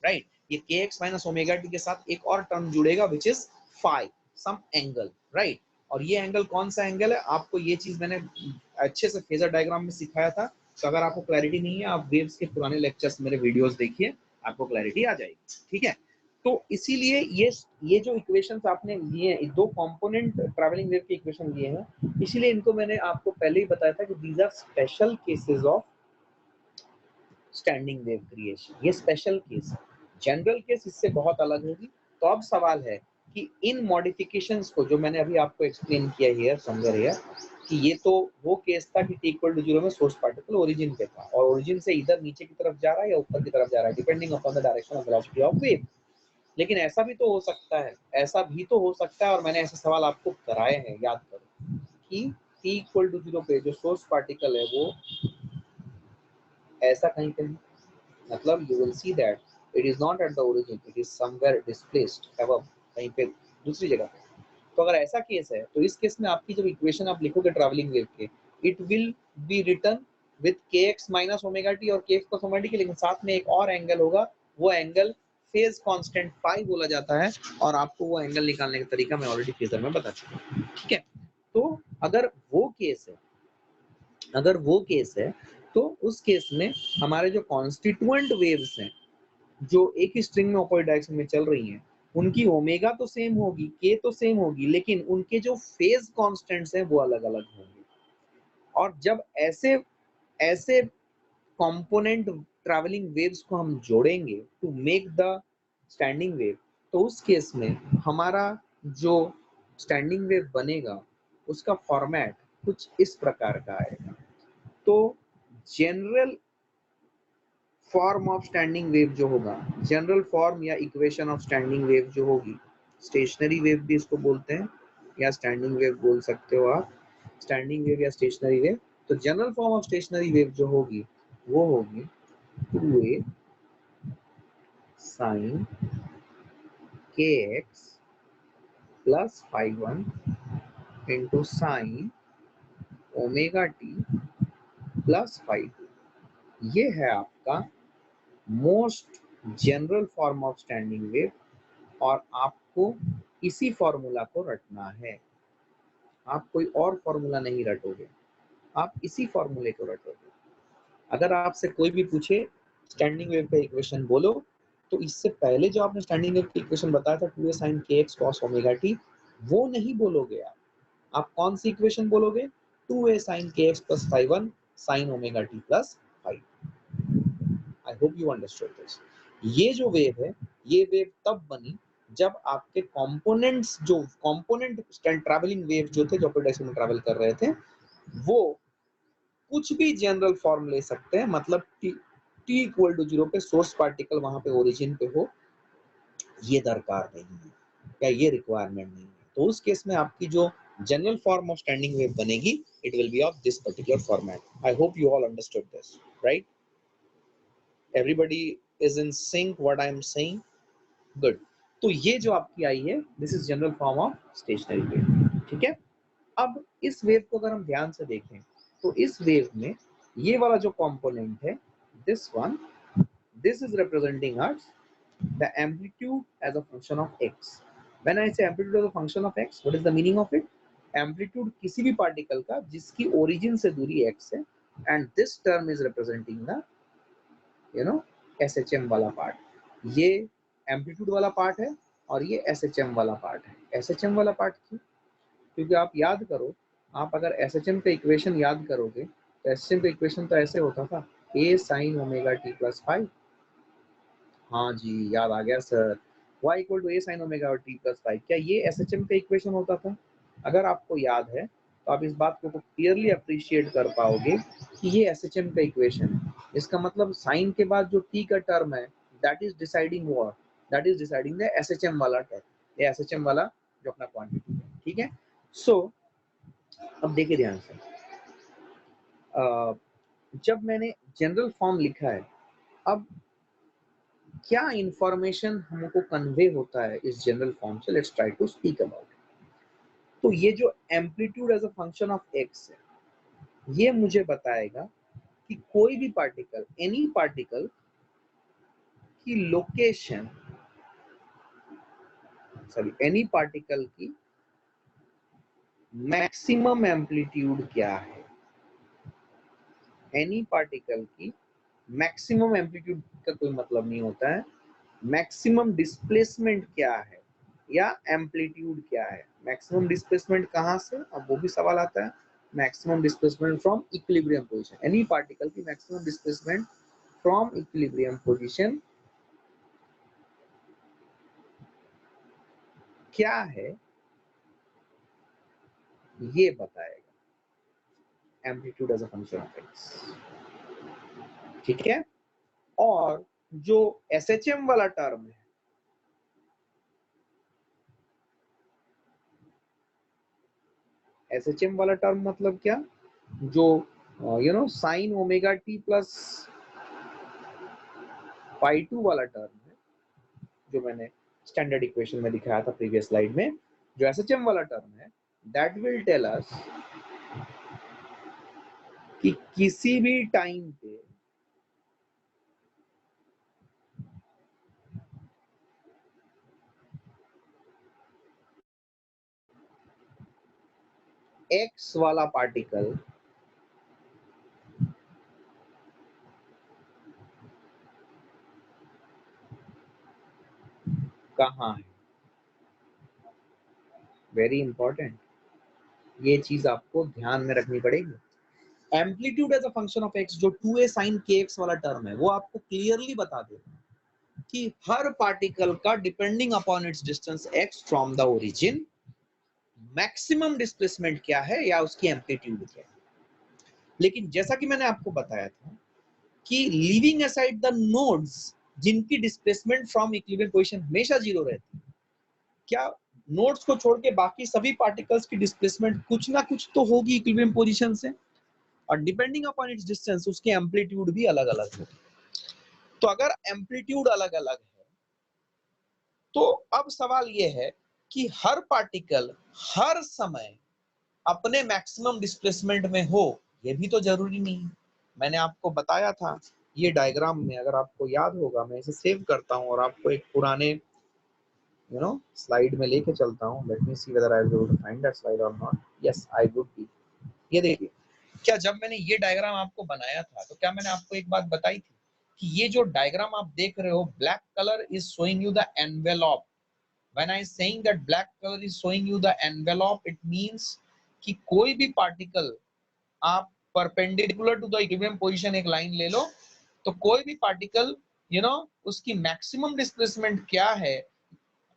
A: right? ये kx माइनस ओमेगा t के साथ एक और टर्म जुड़ेगा which is phi, some angle, right? और ये एंगल कौन सा एंगल है, आपको ये चीज मैंने अच्छे से फेजर डायग्राम में सिखाया था। तो अगर आपको क्लैरिटी नहीं है, आप वेव्स के पुराने लेक्चर्स मेरे वीडियोस देखिए, आपको क्लैरिटी आ जाएगी, ठीक है? तो इसीलिए ये जो इक्वेशंस आपने लिए हैं, दो कंपोनेंट ट्रैवलिंग वेव के इक्वेशन लिए हैं, इसीलिए इनको मैंने आपको पहले ही बताया था कि these are special cases of standing wave creation. ये स्पेशल केस है, जनरल केस इससे बहुत अलग होगी। तो अब सवाल है कि इन मॉडिफिकेशंस को जो मैंने अभी आपको एक्सप्लेन किया हियर समवेयर हियर, कि ये तो वो केस था कि t=0 में सोर्स पार्टिकल ओरिजिन पे था और ओरिजिन से इधर नीचे की तरफ जा रहा है या ऊपर की तरफ जा रहा है, depending upon the direction of velocity of wave. लेकिन ऐसा भी तो हो सकता है, ऐसा भी तो हो सकता है, और मैंने ऐसे सवाल आपको कराए हैं, याद करो, कि t=0 पे जो सोर्स पार्टिकल है वो ऐसा कहीं कहीं, मतलब you will see that it is not at the origin, it is somewhere displaced above, कहीं पे दूसरी जगह पे। तो अगर ऐसा केस है तो इस केस में आपकी जब इक्वेशन आप लिखोगे ट्रैवलिंग वेव के, it will be written with kx minus omega t और kx प्लस ओमेगा टी, लेकिन साथ में एक और एंगल होगा, वो एंगल फेज कांस्टेंट फाई बोला जाता है, और आपको वो एंगल निकालने का तरीका मैं ऑलरेडी फेजर में बता चुका हूँ। ठीक है, तो अगर वो केस है, अगर वो केस है तो उस केस में हमारे जो कॉन्स्टिट्यूएंट वेव्स हैं जो एक ही स्ट्रिंग में अपोजिट डायरेक्शन में चल रही हैं, उनकी ओमेगा तो सेम होगी, के तो सेम होगी, लेकिन उनके जो फेज कांस्टेंट्स हैं वो अलग अलग होंगे। और जब ऐसे ऐसे कंपोनेंट ट्रैवलिंग वेव्स को हम जोड़ेंगे to make the standing wave, तो उस केस में हमारा जो स्टैंडिंग वेव बनेगा उसका फॉर्मेट कुछ इस प्रकार का आएगा। तो general form of standing wave जो होगा, जनरल फॉर्म या इक्वेशन ऑफ स्टैंडिंग वेव जो होगी, स्टेशनरी वेव भी इसको बोलते हैं या स्टैंडिंग वेव बोल सकते हो आप, स्टैंडिंग वेव या स्टेशनरी वेव। तो general form of stationary wave जो होगी वो होगी 2a sin kx plus phi1 into sine omega t plus phi2। ये है आपका most general form of standing wave, और आपको इसी फॉर्मूला को रटना है, आप कोई और फॉर्मूला नहीं रटोगे, आप इसी फॉर्मूले को रटोगे। अगर आपसे कोई भी पूछे स्टैंडिंग वेव का इक्वेशन बोलो, तो इससे पहले जो आपने स्टैंडिंग वेव की इक्वेशन बताया था 2a sin kx cos omega t, वो नहीं बोलोगे आप कौन सी इक्वेशन बोलोगे? 2a sin kx plus phi1 sin omega t plus phi। I hope you understood this. ये जो वेव है, ये वेव तब बनी जब आपके कंपोनेंट्स, जो कंपोनेंट ट्रैवलिंग वेव जो थे, जो अपोजिट डायरेक्शन में ट्रैवल कर रहे थे, वो कुछ भी जनरल फॉर्म ले सकते हैं, मतलब t=0 पे सोर्स पार्टिकल वहां पे ओरिजिन पे हो, ये दरकार नहीं है या ये रिक्वायरमेंट नहीं है। तो उस केस में आपकी जो general form of standing wave बनेगी, it will B of this particular format. I hope you all understood this, right? Everybody is in sync what I am saying? Good. तो ये जो आपकी आई है, this is general form of stationary wave. ठीक है, अब इस वेव को अगर हम ध्यान से देखें तो इस वेव में ये वाला जो कंपोनेंट है, this one, this is representing us the amplitude as a function of x. When I say amplitude as a function of x, what is the meaning of it? Amplitude किसी भी पार्टिकल का जिसकी ओरिजिन से दूरी x है, and this term is representing the SHM वाला पार्ट। ये एम्पलीट्यूड वाला पार्ट है और ये SHM वाला पार्ट है। SHM वाला पार्ट क्यों? क्योंकि आप याद करो, आप अगर SHM का इक्वेशन याद करोगे तो SHM का इक्वेशन तो ऐसे होता था, a sin omega t plus five. हाँ जी, याद आ गया sir, y equal to a sin omega t plus five. क्या ये SHM का इक्वेशन होता था? अगर आपको याद है तो आप इस बात को क्लियरली अप्रिशिएट कर पाओगे कि ये SHM का इक्वेशन है। इसका मतलब साइन के बाद जो t का टर्म है, that is deciding what, that is deciding the SHM वाला टर्म, ये SHM वाला जो अपना क्वांटिटी है। ठीक है, सो अब देखिए ध्यान से, जब मैंने जनरल फॉर्म लिखा है, अब क्या इंफॉर्मेशन हमको कन्वे होता है इस जनरल फॉर्म से, let's try to speak about. तो ये जो amplitude as a function of x है, ये मुझे बताएगा कि कोई भी पार्टिकल, एनी पार्टिकल की लोकेशन, सॉरी, एनी पार्टिकल की मैक्सिमम एम्पलीट्यूड क्या है, एनी पार्टिकल की मैक्सिमम एम्पलीट्यूड का कोई मतलब नहीं होता है, मैक्सिमम डिस्प्लेसमेंट क्या है या एम्पलीट्यूड क्या है। मैक्सिमम डिस्प्लेसमेंट कहाँ से, अब वो भी सवाल आता है। Maximum displacement from equilibrium position, any particle की maximum displacement from equilibrium position क्या है ये बताएगा amplitude as a function of x. ठीक है, और जो एसएचएम वाला टर्म है, एसएचएम वाला टर्म मतलब क्या, जो sine omega t plus pi two वाला टर्म है, जो मैंने स्टैंडर्ड इक्वेशन में दिखाया था प्रीवियस स्लाइड में, जो एसएचएम वाला टर्म है, दैट विल टेल अस कि किसी भी टाइम पे एक्स वाला पार्टिकल कहाँ है। वेरी इंपॉर्टेंट, ये चीज आपको ध्यान में रखनी पड़ेगी। Amplitude as a function of x, जो 2a sin kx वाला टर्म है, वो आपको क्लियरली बता देगा कि हर पार्टिकल का depending upon its distance x from the origin maximum displacement क्या है या उसकी एम्पलीट्यूड क्या है। लेकिन जैसा कि मैंने आपको बताया था कि लीविंग असाइड द नोड्स जिनकी डिस्प्लेसमेंट फ्रॉम इक्विलिब्रियम पोजीशन हमेशा जीरो रहती है, क्या नोड्स को छोड़ के बाकी सभी पार्टिकल्स की डिस्प्लेसमेंट कुछ ना कुछ तो होगी इक्विलिब्रियम पोजीशन से, और डिपेंडिंग अपॉन इट्स डिस्टेंस उसके एम्पलीट्यूड भी अलग अलग होगी। तो अगर एम्पलीट्यूड अलग अलग है तो अब सवाल ये है कि हर पार्टिकल हर समय अपने मैक्सिमम डिस्प्लेसमेंट में हो, ये भी तो जरूरी नहीं है। मैंने आपको बताया था ये डायग्राम में, अगर आपको याद होगा, मैं इसे सेव करता हूं और आपको एक पुराने स्लाइड में लेके चलता हूं। Let me see whether I will be find that slide और not. Yes, I would be. ये देखिए, क्या जब मैंने ये डायग्राम आपको बनाया था तो क्या मैंने आपको एक बात बताई थी कि ये जो डायग्राम आप देख रहे हो, black colour is showing you the envelope. When I saying that black colour is showing you the envelope, it means कि कोई भी पार्टिकल आप perpendicular to the equilibrium position एक लाइन ले लो, तो कोई भी पार्टिकल उसकी मैक्सिमम डिस्प्लेसमेंट क्या है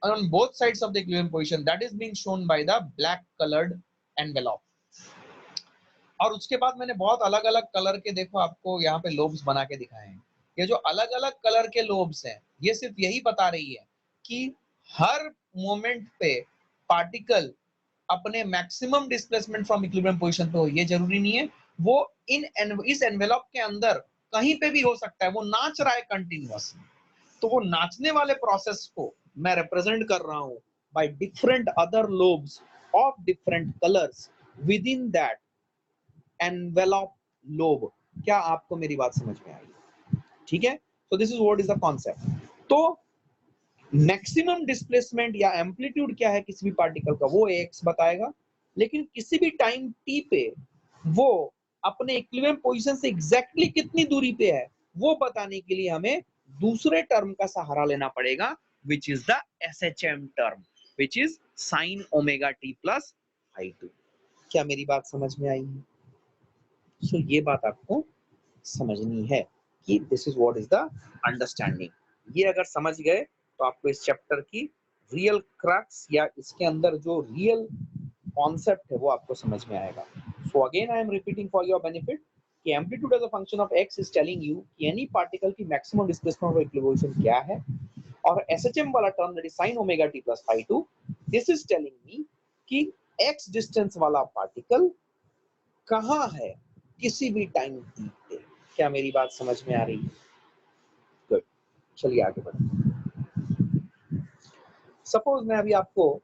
A: on both sides of the equilibrium position, that is being shown by the black colored envelope. और उसके बाद मैंने बहुत अलग अलग कलर के, देखो आपको यहाँ पे लोब्स बना के दिखाए हैं। ये जो अलग अलग कलर के लोब्स हैं, ये सिर्फ यही बता रही है कि हर मोमेंट पे पार्टिकल अपने maximum displacement from equilibrium position पे हो, ये जरूरी नहीं है। वो इस एनवेलप के अंदर कहीं पे भी हो सकता है, वो नाच रहा है कंटिन्यूअस, तो वो नाचने वाले प्रोसेस को मैं रिप्रेजेंट कर रहा हूं by different other lobes of different colours with in that envelope lobe. क्या आपको मेरी बात समझ में आई? ठीक है, so this is what is the concept. तो मैक्सिमम डिस्प्लेसमेंट या एम्पलीट्यूड क्या है किसी भी पार्टिकल का, वो एक्स बताएगा। लेकिन किसी भी टाइम टी पे वो अपने इक्विलिब्रियम पोजीशन से एग्जैक्टली कितनी दूरी पे है, वो बताने के लिए हमें दूसरे टर्म का सहारा लेना पड़ेगा, which is the SHM term, which is sine omega t plus I two. क्या मेरी बात समझ में आई है? सो ये बात आपको समझनी है कि this is what is the understanding. ये अगर समझ गए तो आपको इस चैप्टर की रियल क्रक्स या इसके अंदर जो रियल कॉन्सेप्ट है वो आपको समझ में आएगा। So again I am repeating for your benefit कि amplitude as a function of x is telling you कि एनी पार्टिकल की मैक्सिमम डिस्प्लेसमेंट ऑफ इक्विलिब्रियम क्या है, और एसएचएम वाला term that is sin omega t plus phi 2, this is telling me कि x डिस्टेंस वाला पार्टिकल कहाँ है किसी भी टाइम t पे। क्या मेरी बात समझ में आ रही है? गुड, चलिए आगे बढ़ते। सपोज मैं अभी आपको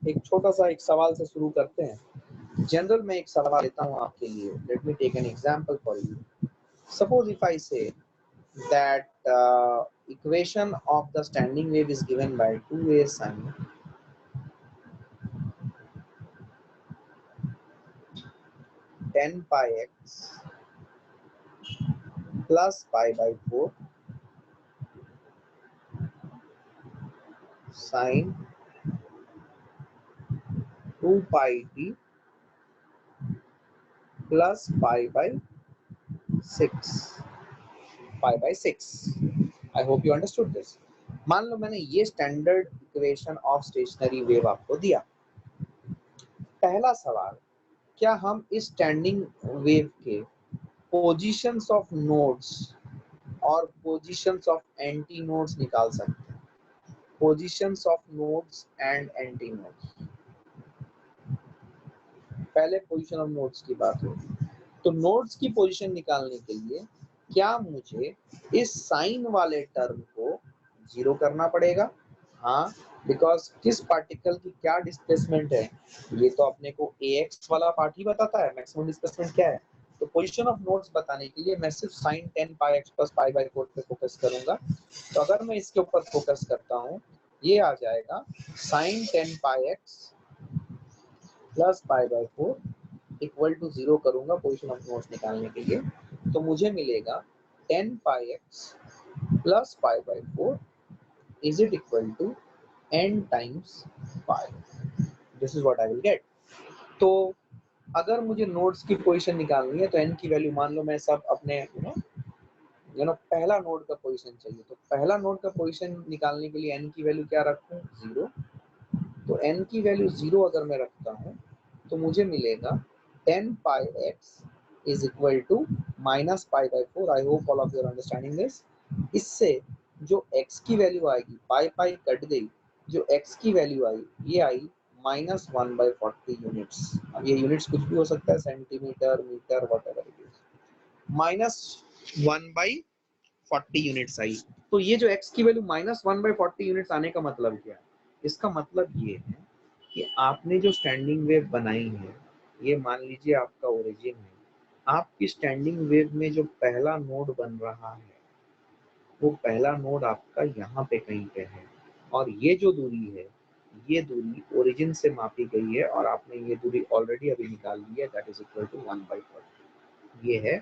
A: एक छोटा सा एक सवाल से शुरू करते हैं। जनरल में एक सवाल लेता हूं आपके लिए। Let me take an example for you. Suppose if I say that equation of the standing wave is given by 2a sin 10 pi x plus pi by 4 sin 2 pi t plus pi by 6। Pi by 6। I hope you understood this. मान लो मैंने ये standard equation of stationary wave आपको दिया। पहला सवाल, क्या हम इस स्टैंडिंग वेव के पोजीशंस ऑफ नोड्स और पोजीशंस ऑफ एंटी नोड्स निकाल सकते हैं? Positions of nodes and anti nodes. पहले पोजीशन ऑफ नोड्स की बात होगी, तो नोड्स की पोजीशन निकालने के लिए क्या मुझे इस साइन वाले टर्म को जीरो करना पड़ेगा? हाँ, बिकॉज किस पार्टिकल की क्या डिस्प्लेसमेंट है ये तो अपने को ax वाला पार्ट ही बताता है, मैक्सिमम डिस्प्लेसमेंट क्या है। तो पोजीशन ऑफ नोड्स बताने के लिए मैं सिर्फ sine 10 pi x plus pi by 4 पे फोकस करूंगा। तो अगर मैं इसके ऊपर फोकस करता हूँ, ये आ जाएगा sine 10 pi x plus pi by 4 equal to 0 करूंगा पोजीशन ऑफ नोड्स निकालने के लिए। तो मुझे मिलेगा 10 pi x plus pi by 4 is it equal to n times pi. This is what I will get. तो अगर मुझे नोड्स की पोजीशन निकालनी है तो n की वैल्यू मान लो मैं सब अपने पहला नोड का पोजीशन चाहिए, तो पहला नोड का पोजीशन निकालने के लिए n की वैल्यू क्या रखूं? 0। तो n की वैल्यू 0 अगर मैं रखता हूं तो मुझे मिलेगा 10 pi x is equal to minus pi by 4। I hope all of you are understanding this. इससे जो x की वैल्यू आएगी, पाई पाई कट गई, जो x की वैल्यू आई ये आई माइनस 1/40 यूनिट्स। अब ये यूनिट्स कुछ भी हो सकता है, centimetre, metre, whatever it is. Minus 1/40 units आई। तो ये जो x की वैल्यू माइनस 1/40 यूनिट्स आने का मतलब क्या है? इसका मतलब ये है कि आपने जो स्टैंडिंग वेव बनाई है, ये मान लीजिए आपका ओरिजिन है, आपकी स्टैंडिंग वेव में जो पहला नोड बन रहा है वो पहला नोड आपका यहाँ पे कहीं पे है, और ये जो दूरी है ये दूरी ओरिजिन से मापी गई है और आपने ये दूरी ऑलरेडी अभी निकाल ली है, दैट इज इक्वल टू 1/40। ये है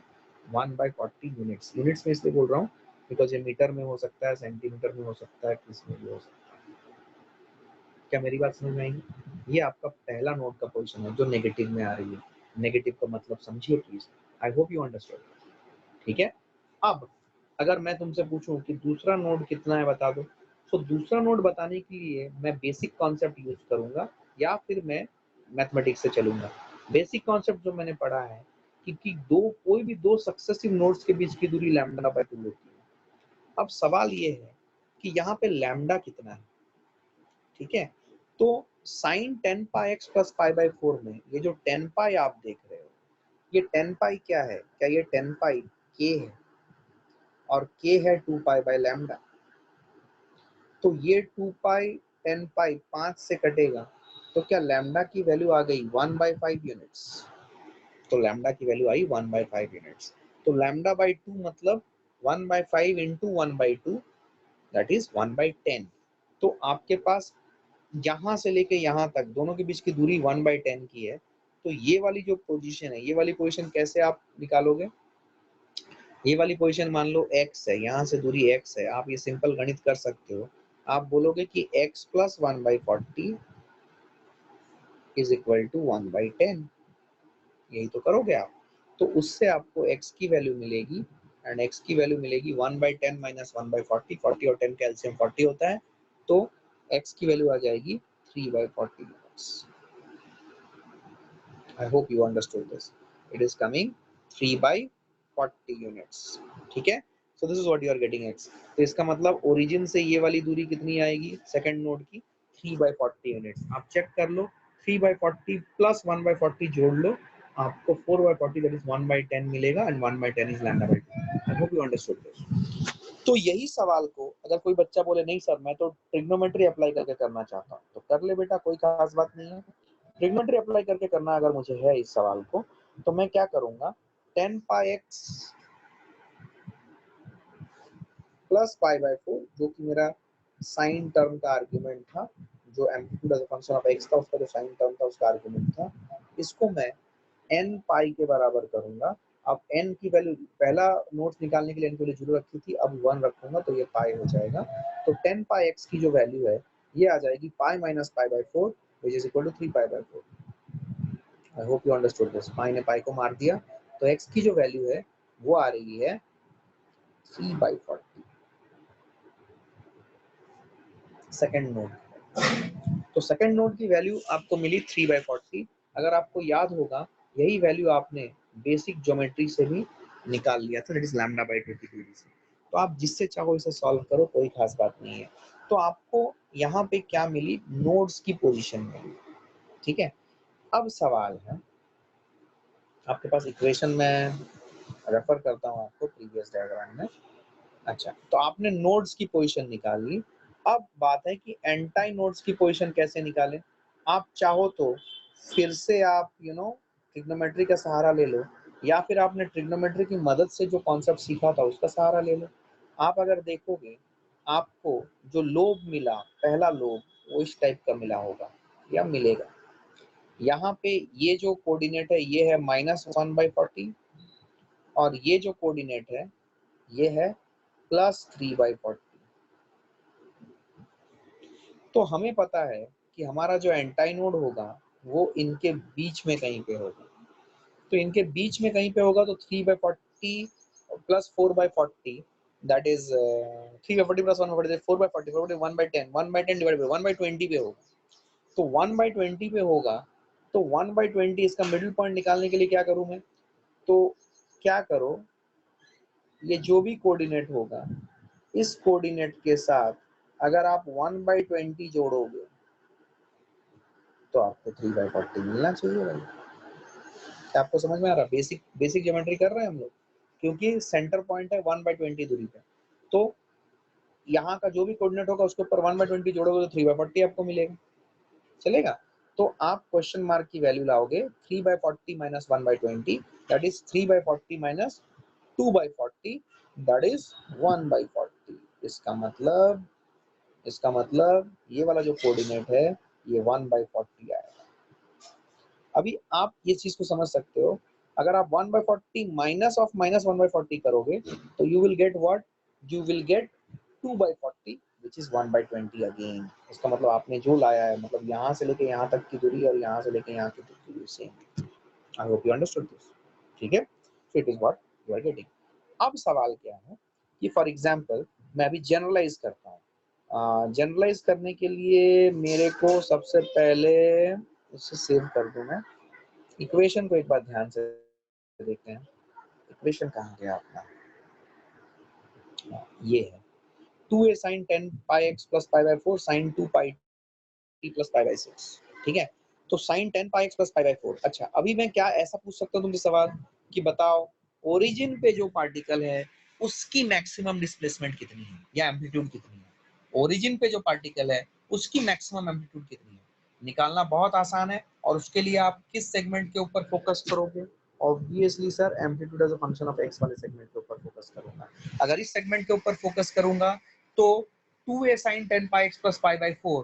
A: 1/40 यूनिट्स। यूनिट्स में इसलिए बोल रहा हूँ बिकॉज ये मीटर में हो सकता है, सेंटीमीटर में हो सकता है, किस में भी हो सकता है। क्या मेरी बात समझ में आएगी? ये आपका पहला नोड का पोजीशन है जो नेगेटिव में आ रही है। नेगेटिव का मतलब समझिए please. I hope you understand. ठीक है। अब अगर मैं तुमसे पूछूं कि दूसरा नोड कितना है बता दो, तो दूसरा नोड बताने के लिए मैं बेसिक कॉन्सेप्ट यूज करूंगा या फिर मैं मैथमेटिक्स से चलूंगा। बेसिक कॉन्सेप्ट जो मैंने पढ़ा है कि कोई भी दो सक्सेसिव नोड्स के बीच की दूरी लैम्डा बाय 2 होती है। अब सवाल ये है कि यहाँ पे लैम्डा कितना है? ठीक है, तो sine 10 pi x plus pi by 4 में ये जो 10 पाई आप देख रहे हो, ये 10 पाई क्या है? क्या ये 10 पाई के है? और के है 2 पाई बाई लैम्डा। तो ये 2 पाई 10 पाई 5 से कटेगा, तो क्या लैम्डा की वैल्यू आ गई 1/5 यूनिट्स। तो लैम्डा की वैल्यू आई 1/5 यूनिट्स। तो लैम्डा बाई 2 मतलब 1/5 इंटू 1/2 दैट इज 1/10। तो आपके पास यहाँ से लेके यहाँ तक दोनों के बीच की दूरी 1/10 की है। तो ये वाली जो पोजीशन है, ये वाली पोजीशन कैसे आप निकालोगे? ये वाली पोजीशन मान लो x है, यहाँ से दूरी x है, आप ये सिंपल गणित कर सकते हो। आप बोलोगे कि x plus 1/40 is equal to 1/10। यही तो करोगे आप। तो उससे आपको x की वैल्यू मिलेगी, एंड x की वैल्यू मिलेगी 1/10 माइनस 1/40। 40 और 10 कैल्शियम 40 होता है, तो x की वैल्यू आ जाएगी 3/40 units. I hope you understood this. It is coming 3/40 units. ठीक है, so this is what you are getting x. तो इसका मतलब ओरिजिन से ये वाली दूरी कितनी आएगी सेकंड नोड की? 3/40 यूनिट्स। आप चेक कर लो, 3/40 प्लस 1/40 जोड़ लो, आपको 4/40 दैट इज 1/10 मिलेगा, and 1/10 is lambda by 2। I hope you understood this. तो यही सवाल को अगर कोई बच्चा बोले नहीं सर मैं तो ट्रिग्नोमेट्री अप्लाई करके करना चाहता हूँ, तो कर ले बेटा, कोई खास बात नहीं है। ट्रिग्नोमेट्री अप्लाई करके करना अगर मुझे है इस सवाल को, तो मैं क्या करूंगा, 10 pi x plus pi by 4 जो कि मेरा साइन टर्म का आर्ग्यूमेंट था, जो amplitude as a function of x था उसका जो साइन टर्म था उसका आर्ग्यूमेंट था, इसको मैं n पाई के बराबर करूंगा। अब n की वैल्यू पहला नोट्स निकालने के लिए n की वैल्यू 0 रखी थी, अब 1 रखूंगा तो ये पाई हो जाएगा। तो 10 पाई x की जो वैल्यू है ये आ जाएगी पाई minus pi by 4 which is equal to 3 pi by 4। I hope you understood this. पाई ने पाई को मार दिया, तो x की जो वैल्यू है वो आ रही है 3/40 सेकंड नोड। तो सेकंड नोड की वैल्यू आपको मिली 3/40। अगर आपको याद होगा यही वैल्यू आपने बेसिक ज्योमेट्री से भी निकाल लिया था, दैट इज λ/22 से। तो आप जिससे चाहो इसे सॉल्व करो, कोई खास बात नहीं है। तो आपको यहाँ पे क्या मिली, नोड्स की पोजीशन मिली, ठीक है। अब सवाल है, आपके पास इक्वेशन में रेफर करता हूँ आपको प्रीवियस डायग्राम में। अच्छा, तो आपने नोड्स की पोजीशन निकाल ली। अब बात है कि एंटाई नोड्स की पोजीशन कैसे निकालें। आप चाहो तो फिर से आप ट्रिग्नोमेट्री का सहारा ले लो, या फिर आपने ट्रिग्नोमेट्री की मदद से जो कॉन्सेप्ट सीखा था उसका सहारा ले लो। आप अगर देखोगे आपको जो लोब मिला, पहला लोब, वो इस टाइप का मिला होगा या मिलेगा। यहाँ पे ये जो कोऑर्डिनेट है ये है -1/40, और ये जो कोऑर्डिनेट है ये है +3/40। तो हमें पता है कि हमारा जो एंटाई नोड होगा वो इनके बीच में कहीं पे होगा। तो इनके बीच में कहीं पे होगा, तो 3/40 plus 4/40, that is 3/40 plus 1/40, 4/40, 1/10, 1/10 divide by 1/20 पे होगा। तो 1/20 पे होगा, तो 1/20 इसका मिडिल पॉइंट निकालने के लिए क्या करूं मैं, तो क्या करो, ये जो भी कोऑर्डिनेट होगा इस कोऑर्डिनेट के साथ अगर आप 1/20 जोड़ोगे तो आपको 3/40 मिलना चाहिए भाई। क्या आपको समझ में आ रहा है? बेसिक बेसिक ज्योमेट्री कर रहे हैं हम लोग, क्योंकि सेंटर पॉइंट है 1/20 दूरी पे। तो यहाँ का जो भी कोऑर्डिनेट होगा उसके ऊपर 1/20 जोड़ोगे तो 3/40 आपको मिलेगा, चलेगा। तो आप क्वेश्चन मार्क की वैल्यू लाओगे 3/40 minus 1/20, that is 3/40 minus 2/40, that is 1/40। इसका मतलब ये वाला जो कोऑर्डिनेट है ये 1/40 आएगा। अभी आप ये चीज को समझ सकते हो, अगर आप 1/40 माइनस ऑफ -1/40 करोगे तो you will get what, you will get 2/40 which is 1/20 again. इसका मतलब आपने जो लाया है, मतलब यहाँ से लेके यहाँ तक की दूरी और यहाँ से लेके यहाँ की दूरी same. I hope you understood this, ठीक है। So it is what you are getting. अब सवाल क्या है कि फॉर एग्जांपल मैं अभी जनरलाइज करता हूँ। जनरलाइज करने के लिए मेरे को सबसे पहले इसे सेव कर दूं मैं। इक्वेशन को एक बार ध्यान से देखते हैं। इक्वेशन कहाँ गया अपना, ये है 2a sin 10 pi x plus pi by 4 sin 2 pi t plus pi by 6, ठीक है। तो sin 10 pi x plus pi by 4। अच्छा, अभी मैं क्या ऐसा पूछ सकता हूँ तुमसे सवाल कि बताओ ओरिजिन पे जो पार्टिकल है उसकी मैक्सिमम डिस्प्लेसमेंट कितनी है या एम्पलीट्यूड कितनी है। ओरिजिन पे जो पार्टिकल है उसकी मैक्सिमम एम्पलीट्यूड कितनी है, निकालना बहुत आसान है। और उसके लिए आप किस सेगमेंट के ऊपर फोकस करोगे, obviously sir amplitude as a function of x वाले सेगमेंट के ऊपर फोकस करूंगा। अगर इस सेगमेंट के ऊपर फोकस करूंगा तो 2a sin 10 pi x plus pi by 4,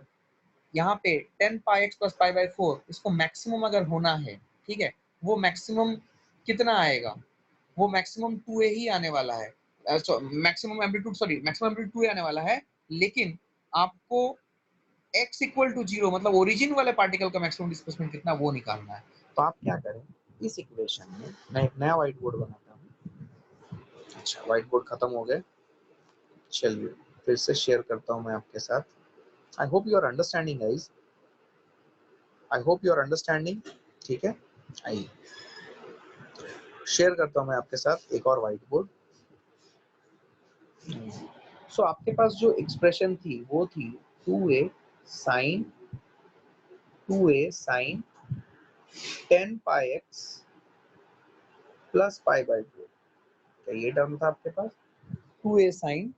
A: यहाँ पे 10 pi x plus pi by 4 इसको मैक्सिमम अगर होना है, ठीक है, वो मैक्सिमम कितना आएगा, वो मैक्सिमम 2a ही आने वाला है। Maximum amplitude, sorry maximum amplitude 2a आने वाला है, लेकिन आपको x इक्वल टू 0 मतलब ओरिजिन वाले पार्टिकल का मैक्सिमम डिस्प्लेसमेंट कितना वो निकालना है। तो आप क्या करें, इस इक्वेशन में मैं एक नया व्हाइट बोर्ड बनाता हूँ। अच्छा, व्हाइट बोर्ड खत्म हो गए, चलिए फिर से शेयर करता हूँ मैं आपके साथ। I hope you are understanding guys, I hope you are understanding, ठीक है। आइए शेयर करता हूँ मैं आपके साथ एक और व्हाइट बोर्ड। सो आपके पास जो एक्सप्रेशन थी वो थी 2a sin 10 pi x plus pi by 4, क्या ये टर्म था आपके पास, 2a sin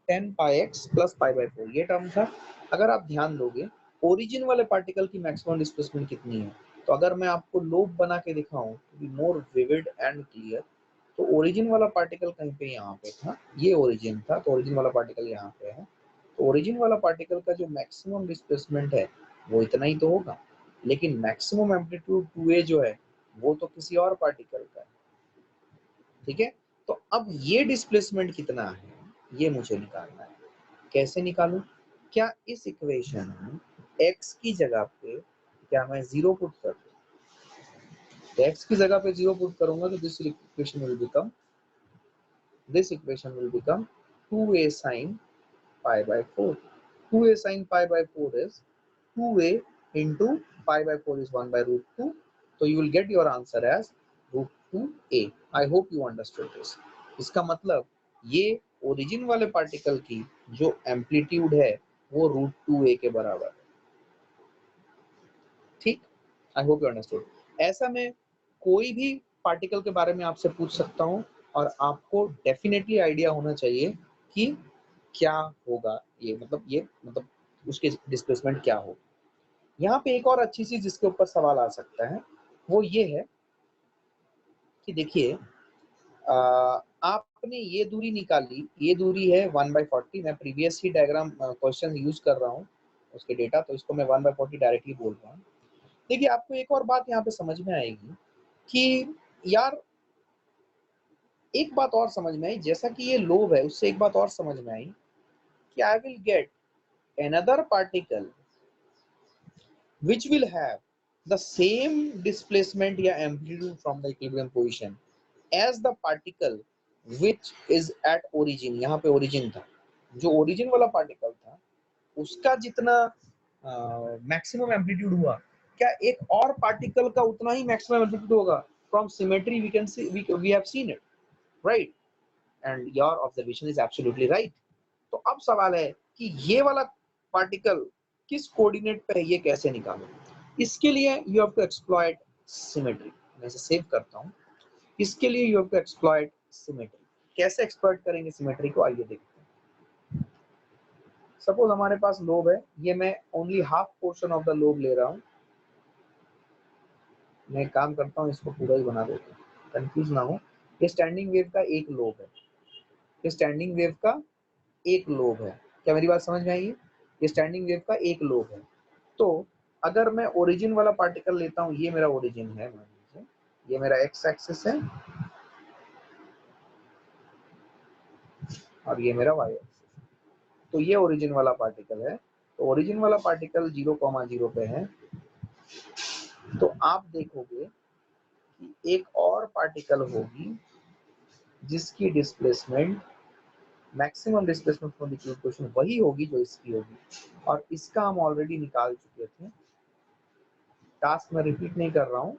A: 10 pi x plus pi by 4, ये टर्म था। अगर आप ध्यान दोगे ओरिजिन वाले पार्टिकल की मैक्सिमम डिस्प्लेसमेंट कितनी है, तो अगर मैं आपको लोब बना के दिखाऊं to be more vivid and clear, तो ओरिजिन वाला पार्टिकल कहीं पे यहाँ पे था, ये ओरिजिन था, तो ओरिजिन वाला पार्टिकल यहाँ पे है। तो ओरिजिन वाला पार्टिकल का जो मैक्सिमम डिस्प्लेसमेंट है वो इतना ही तो होगा, लेकिन मैक्सिमम एम्पलीट्यूड 2a जो है वो तो किसी और पार्टिकल का है, ठीक है। तो अब ये डिस्प्लेसमेंट कितना है ये मुझे निकालना है। कैसे निकालूं, क्या इस इक्वेशन में x की जगह पे क्या मैं 0 पुट कर दूं, तो x की जगह पे 0 पुट करूंगा तो this equation will become this equation will become 2a sine pi by 4. 2a sine pi by 4 is 2a into pi by 4 is 1 by root 2. So you will get your answer as root 2a. I hope you understood this. इसका मतलब ये ओरिजिन वाले पार्टिकल की जो एम्पलीट्यूड है वो रूट 2a के बराबर है। ठीक, आई होप यू अंडरस्टूड। ऐसा मैं कोई भी पार्टिकल के बारे में आपसे पूछ सकता हूँ और आपको डेफिनेटली आइडिया होना चाहिए कि क्या होगा ये मतलब उसके डिस्प्लेसमेंट क्या हो। यहाँ पे एक और अच्छी चीज जिसके ऊपर सवाल आ सकता है वो ये है कि देखिए आपने ये दूरी निकाली, ये दूरी है 1/40। मैं प्रीवियस ही डायग्राम क्वेश्चन यूज कर रहा हूँ उसके डेटा, तो इसको मैं 1/40 डायरेक्टली बोल रहा हूँ। देखिए आपको एक और बात यहाँ पे समझ में आएगी कि यार एक बात और समझ में आई, जैसा कि ये लोब है उससे एक बात और समझ में आई कि I will get another particle which will have the same displacement या amplitude from the equilibrium position as the particle which is at origin। यहाँ पे origin था, जो origin वाला particle था उसका जितना मैक्सिमम एम्पलीट्यूड हुआ, क्या एक और पार्टिकल का उतना ही मैक्सिमम एम्पलीट्यूड होगा? From symmetry we can see we have seen it, right? And your observation is absolutely right. तो अब सवाल है कि ये वाला पार्टिकल किस कोऑर्डिनेट पे है, ये कैसे निकालें? इसके लिए you have to exploit symmetry. मैं इसे सेव करता हूँ। इसके लिए you have to exploit symmetry. कैसे एक्सप्लॉइट करेंगे सिमेट्री को, आइए देखते हैं। सपोज हमारे पास लोब है, ये मैं only half portion of the lobe ले रहा हूँ। मैं काम करता हूँ, इसको पूरा ही बना देता हूँ, कंफ्यूज ना हो। ये स्टैंडिंग वेव का एक लोब है, ये स्टैंडिंग वेव का एक लोब है। क्या मेरी बात समझ में आई? ये स्टैंडिंग वेव का एक लोब है। तो अगर मैं ओरिजिन वाला पार्टिकल लेता हूँ, ये मेरा ओरिजिन है, मान लीजिए ये मेरा एक्स एक्सिस है और ये मेरा वाई एक्सिस है। तो ये ओरिजिन वाला पार्टिकल है। तो ओरिजिन वाला पार्टिकल 0,0 पे है। तो आप देखोगे कि एक और पार्टिकल होगी जिसकी displacement maximum displacement from the equilibrium position वही होगी जो इसकी होगी, और इसका हम ऑलरेडी निकाल चुके थे। टास्क मैं रिपीट नहीं कर रहा हूँ,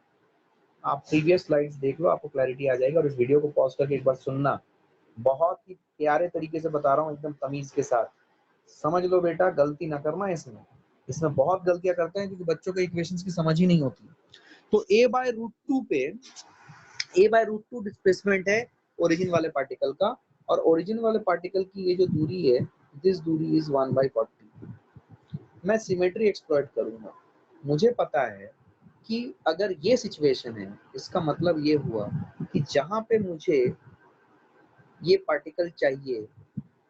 A: आप प्रीवियस स्लाइड्स देख लो, आपको क्लैरिटी आ जाएगी। और इस वीडियो को पॉज करके एक बार सुनना, बहुत ही प्यारे तरीके से बता रहा हूँ, एकदम तमीज के साथ समझ लो बेटा, गलती ना करना। इसमें बहुत गलतियां करते हैं क्योंकि बच्चों को इक्वेशंस की समझ ही नहीं होती। तो a/√2 पे a/√2 डिस्प्लेसमेंट है ओरिजिन वाले पार्टिकल का, और ओरिजिन वाले पार्टिकल की ये जो दूरी है, दिस दूरी इज 1/40। मैं सिमेट्री एक्सप्लॉइट करूंगा। मुझे पता है कि अगर ये सिचुएशन है, इसका मतलब ये हुआ कि जहां पे मुझे ये पार्टिकल चाहिए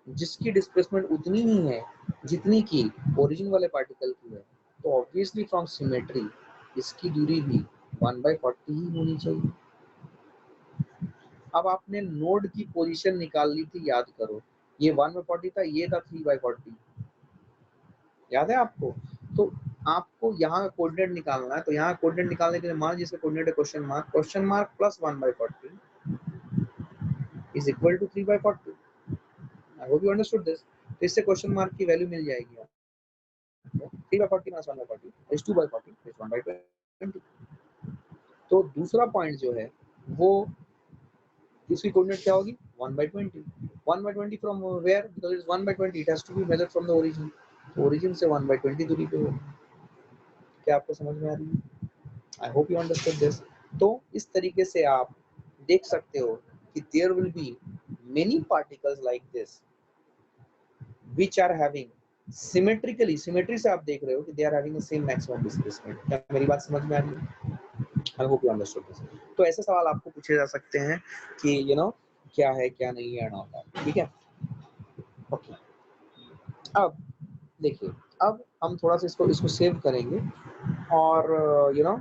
A: जिसकी डिस्प्लेसमेंट उतनी ही है जितनी की ओरिजिन वाले पार्टिकल की है, तो ऑब्वियसली फ्रॉम सिमेट्री इसकी दूरी भी 1/40 ही होनी चाहिए। अब आपने नोड की पोजीशन निकाल ली थी, याद करो, ये 1/40 था, ये था 3/40, याद है आपको? तो आपको यहाँ कोऑर्डिनेट निकालना है, तो यहाँ कोऑर्डिनेट निकालने के लिए मान लीजिए कोऑर्डिनेट है question mark plus 1/40 is equal to 3/40। I hope you understood this. तो इससे क्वेश्चन मार्क की वैल्यू मिल जाएगी आपको। 3/40 माइनस 1/40 इज 2/40 इज 1/20। तो दूसरा पॉइंट जो है वो इसकी कोऑर्डिनेट क्या होगी? 1/20। 1/20 from where? Because it's 1/20, it has to be measured from the origin. Origin से 1/20 दूरी पे होगी। क्या आपको समझ में आ रही है? I hope you understood this. तो इस तरीके से आप देख सकते हो कि there will be many particles like this which are having symmetrically, symmetry से आप देख रहे हो कि they are having the same maximum displacement. क्या मेरी बात समझ में आ रही है? I hope you understood this. तो ऐसे सवाल आपको पूछे जा सकते हैं कि यू नो क्या है क्या नहीं है ना, ठीक है? ओके, अब देखिए, अब हम थोड़ा सा इसको सेव करेंगे और यू नो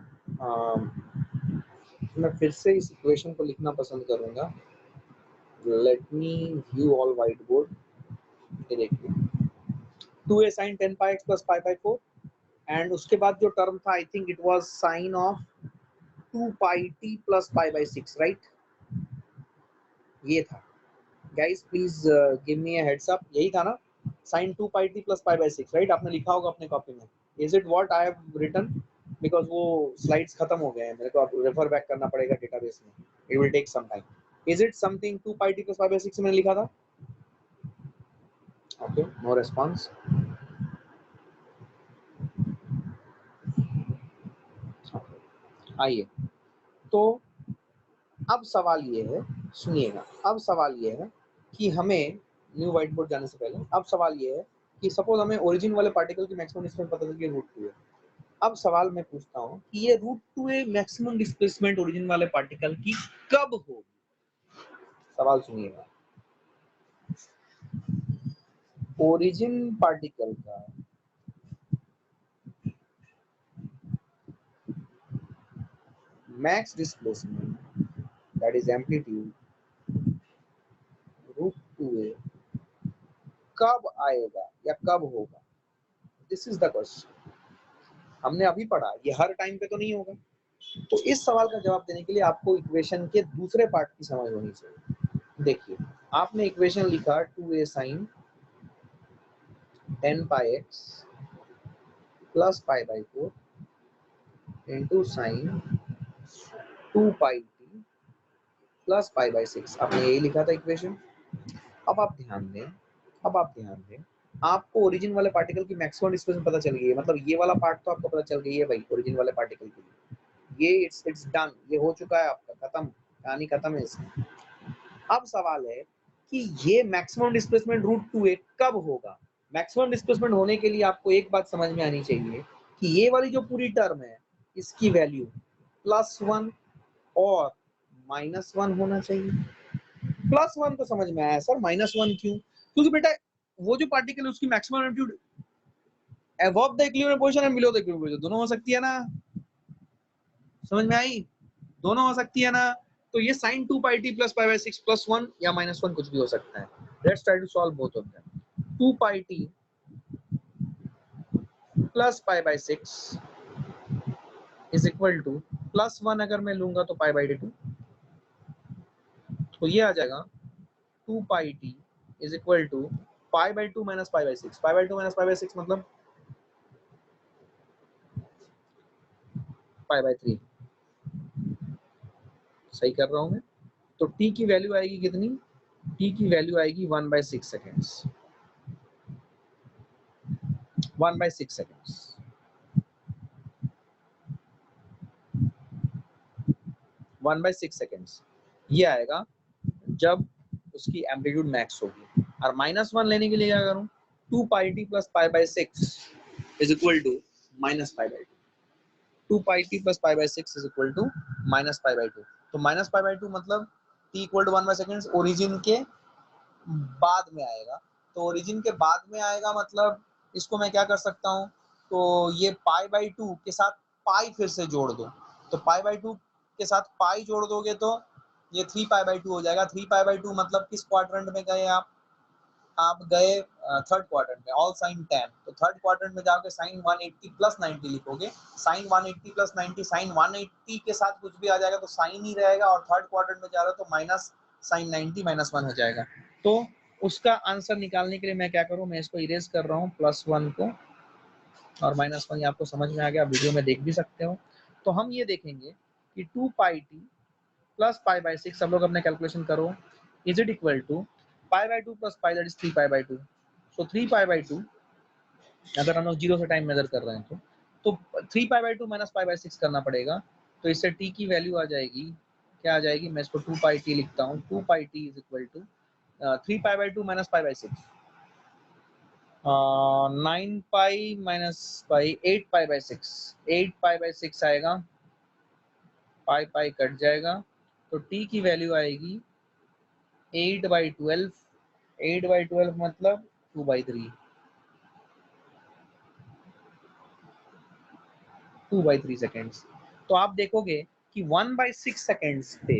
A: मैं फिर से इस इक्वेशन को लिखना पसंद करूंगा। Let me view all white board. ये देखिए 2a sin 10 pi x plus pi by 4, and उसके बाद जो टर्म था, I think it was sine of 2 pi t plus pi by 6, right? ये था। Guys please give me a heads up, यही था ना sin 2 pi t plus pi by 6, right? आपने लिखा होगा अपने कॉपी में। Is it what I have written? Because वो स्लाइड्स खत्म हो गए हैं, मेरे को अब रेफर बैक करना पड़ेगा डेटाबेस में, it will take some time. Is it something 2 pi t plus pi by 6 मैंने लिखा था? Okay, no response. आइए, तो अब सवाल ये है, सुनिएगा, अब सवाल ये है कि हमें न्यू व्हाइट बोर्ड जाने से पहले अब सवाल ये है कि सपोज हमें ओरिजिन वाले पार्टिकल की मैक्सिमम डिस्टेंस पता चल गई √2 है। अब सवाल मैं पूछता हूँ कि ये √2 मैक्सिमम डिस्प्लेसमेंट ओरिजिन वाले पार्टिकल की कब होगी? सवाल सुनिएगा, ओरिजिन पार्टिकल का max displacement that is amplitude √2 कब आएगा या कब होगा? This is the question. हमने अभी पढ़ा, ये हर टाइम पे तो नहीं होगा। तो इस सवाल का जवाब देने के लिए आपको इक्वेशन के दूसरे पार्ट की समझ होनी चाहिए। देखिए, आपने इक्वेशन लिखा 2a sin 10 pi x plus pi by 4 into sine 2 pi t plus pi by 6, आपने यही लिखा था इक्वेशन। अब आप ध्यान दें, अब आप ध्यान दें, आपको ओरिजिन वाले पार्टिकल की मैक्सिमम डिस्प्लेसमेंट पता चल गई है, मतलब ये वाला पार्ट तो आपको पता चल गई है भाई ओरिजिन वाले पार्टिकल के लिए। ये इट्स डन, ये हो चुका है आपका, खत्म, कहानी खत्म है इसमें। अब सवाल है कि ये मैक्सिमम डिस्प्लेसमेंट √2 कब होगा? मैक्सिमम डिस्प्लेसमेंट होने के लिए आपको एक बात समझ में आनी चाहिए कि ये वाली जो पूरी टर्म है इसकी वैल्यू +1 और -1 होना चाहिए। +1 तो समझ में आया सर, -1 क्यों? क्योंकि बेटा वो जो पार्टिकल है उसकी maximum amplitude above the equilibrium position and below the equilibrium position, दोनों हो सकती है ना? समझ में आई? दोनों हो सकती है ना? तो ये sin 2 pi t plus pi by 6 plus 1 या -1 कुछ भी हो सकता है। Let's try to solve both of them. 2 pi t plus pi by 6 is equal to +1 अगर मैं लूंगा तो pi by 2, तो ये आ जाएगा 2 pi t is equal to pi by 2 minus pi by 6। pi by 2 minus pi by 6 मतलब pi by 3। सही कर रहा हूं मैं? तो t की वैल्यू आएगी कितनी? t की वैल्यू आएगी 1/6 सेकेंड्स। 1/6 सेकेंड्स। 1/6 सेकेंड्स ये आएगा जब उसकी एम्पलीट्यूड मैक्स होगी। और -1 लेने के लिए क्या करूं? 2 pi t plus pi by 6 is equal to minus pi by 2। 2 pi t plus pi by 6 is equal to minus pi by 2। तो minus pi by 2 मतलब t equal to 1/2 seconds origin के बाद में आएगा। तो ओरिजिन के बाद में आएगा मतलब इसको मैं क्या कर सकता हूँ? तो ये पाई बाई 2 के साथ पाई फिर से जोड़ दो, तो पाई बाई 2 के साथ पाई जोड़ दोगे तो ये 3 पाई बाई 2 हो जाएगा। 3 पाई बाई 2 मतलब किस क्वाड्रेंट में गए आप गए थर्ड क्वाड्रेंट में, ऑल साइन 10। तो थर्ड क्वाड्रेंट में जाके साइन 180 प्लस 90 लिखोगे। साइन 180 प्लस 90, साइन 180 के साथ कुछ भी आ जाएगा तो साइन ही रहेगा, और थर्ड क्वाड्रेंट में जा रहा है तो माइनस साइन 90 -1 हो जाएगा। तो उसका आंसर निकालने के लिए मैं क्या करूं, मैं इसको इरेज कर रहा हूं +1 को, और -1 आपको समझ में आ गया, वीडियो में देख भी सकते हो। तो हम ये देखेंगे कि 2 pi t plus pi by 6, सब लोग अपने कैलकुलेशन करो, is it equal to pi by 2 plus pi, that is 3 pi by 2। So 3 pi by 2, अगर हम लोग 0 से टाइम मेजर कर रहे हैं तो 3 pi by 2 minus pi by 6 करना पड़ेगा। तो इससे t की वैल्यू आ जाएगी, क्या आ जाएगी? मैं इसको 2 पाई t लिखता हूँ। 2 pi t is equal to 3 pi by 2 minus pi by 6, 9 pi minus pi 8 pi by 6, 8 pi by 6 आएगा, पाई पाई कट जाएगा, तो t की वैल्यू आएगी 8/12। 8/12 मतलब 2/3, 2/3 सेकेंड्स। तो आप देखोगे कि 1/6 सेकेंड्स पे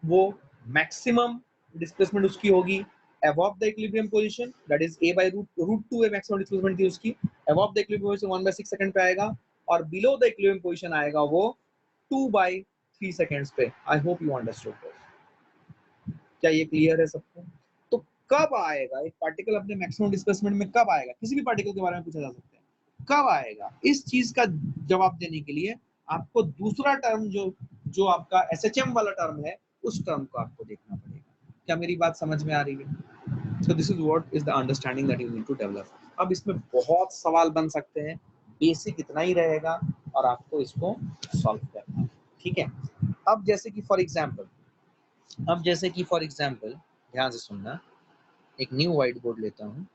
A: वो मैक्सिमम डिस्प्लेसमेंट उसकी होगी above the equilibrium position, that is a by √2 maximum displacement थी उसकी, above the equilibrium position 1/6 second पे आएगा, और below the equilibrium position आएगा वो 2/3 सेकेंड्स पे। आई होप यू अंडरस्टूड। क्या ये क्लियर है सबको? कब आएगा एक पार्टिकल अपने मैक्सिमम डिस्प्लेसमेंट में, कब आएगा, किसी भी पार्टिकल के बारे में पूछा जा सकता है, कब आएगा, इस चीज का जवाब देने के लिए आपको दूसरा टर्म जो आपका एसएचएम वाला टर्म है, उस टर्म को आपको देखना पड़ेगा। क्या मेरी बात समझ में आ रही है? So this is what is the understanding that you need to develop. अब इसमें बहुत सवाल बन सकते हैं, बेसिक इतना ही रहेगा और आपको इसको सॉल्व करना है, ठीक है। अब जैसे कि फॉर एग्जांपल ध्यान से सुनना, एक न्यू व्हाइट बोर्ड लेता हूँ,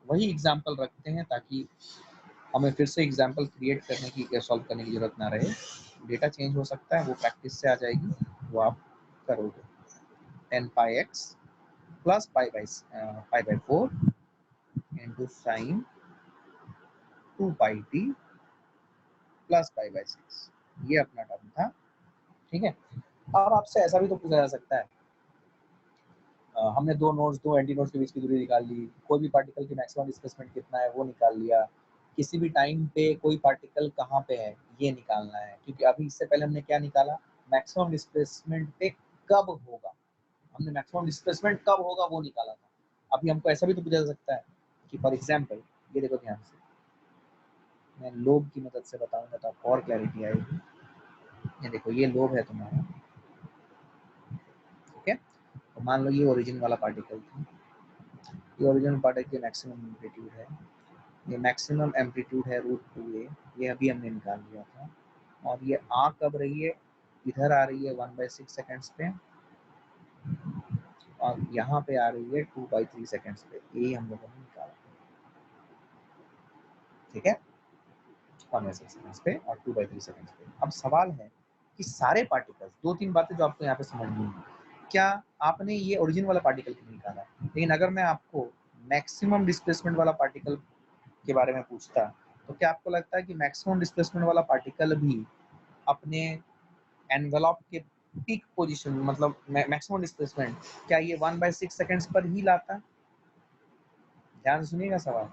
A: वही एग्जांपल रखते हैं ताकि हमें फिर से एग्जांपल क्रिएट करने की या सॉल्व करने की जरूरत ना रहे। डेटा चेंज हो सकता है, वो प्रैक्टिस से आ जाएगी, वो आप करोगे। 10 pi x plus pi by 4 into sine 2 pi t plus pi by 6, ये अपना टर्म था, ठीक है। अब आपसे ऐसा भी तो पूछा जा सकता है, हमने दो एंटी नोड्स के बीच की दूरी निकाल ली, कोई भी पार्टिकल की मैक्सिमम डिस्प्लेसमेंट कितना है वो निकाल लिया, किसी भी टाइम पे कोई पार्टिकल कहाँ पे है ये निकालना है, क्योंकि अभी इससे पहले हमने क्या निकाला, मैक्सिमम डिस्प्लेसमेंट पे कब होगा, हमने मैक्सिमम डिस्प्लेसमेंट कब होगा वो निकाला था। अभी हमको ऐसा भी तो पूछा जा सकता है कि फॉर एग्जाम्पल, ये देखो ध्यान से, मैं लोब की मदद से बताऊंगा तो आपको और क्लैरिटी आएगी। ये देखो, ये लोब है तुम्हारा, ठीक है। तो मान लो ये ओरिजिन वाला पार्टिकल था, ये ओरिजिनल पार्टिकल की मैक्सिमम एम्पलीट्यूड है, ये मैक्सिमम एम्पलीट्यूड है √2a, ये अभी हमने निकाल लिया था। और ये आ कब रही है, इधर आ रही है 1/6 सेकेंड्स पे, और यहाँ पे आ रही है 2/3 सेकेंड्स पे, यही हम लोगों ने निकाला, ठीक है, 1/6 सेकेंड्स पे और 2/3 सेकेंड्स पे। अब सवाल है कि सारे पार्टिकल्स, 2-3 बातें जो आपको यहाँ पे समझनी है, क्या आपने ये ओरिजिन वाला पार्टिकल क्यों निकाला, लेकिन अगर मैं आपको मैक्सिमम डिस्प्लेसमेंट वाला पार्टिकल के बारे में पूछता, तो क्या आपको लगता है कि मैक्सिमम डिस्प्लेसमेंट वाला पार्टिकल भी अपने एनवेलप के पीक पोजीशन, मतलब मैक्सिमम डिस्प्लेसमेंट, क्या ये 1/6 सेकेंड्स पर ही लाता? ध्यान सुनिएगा सवाल,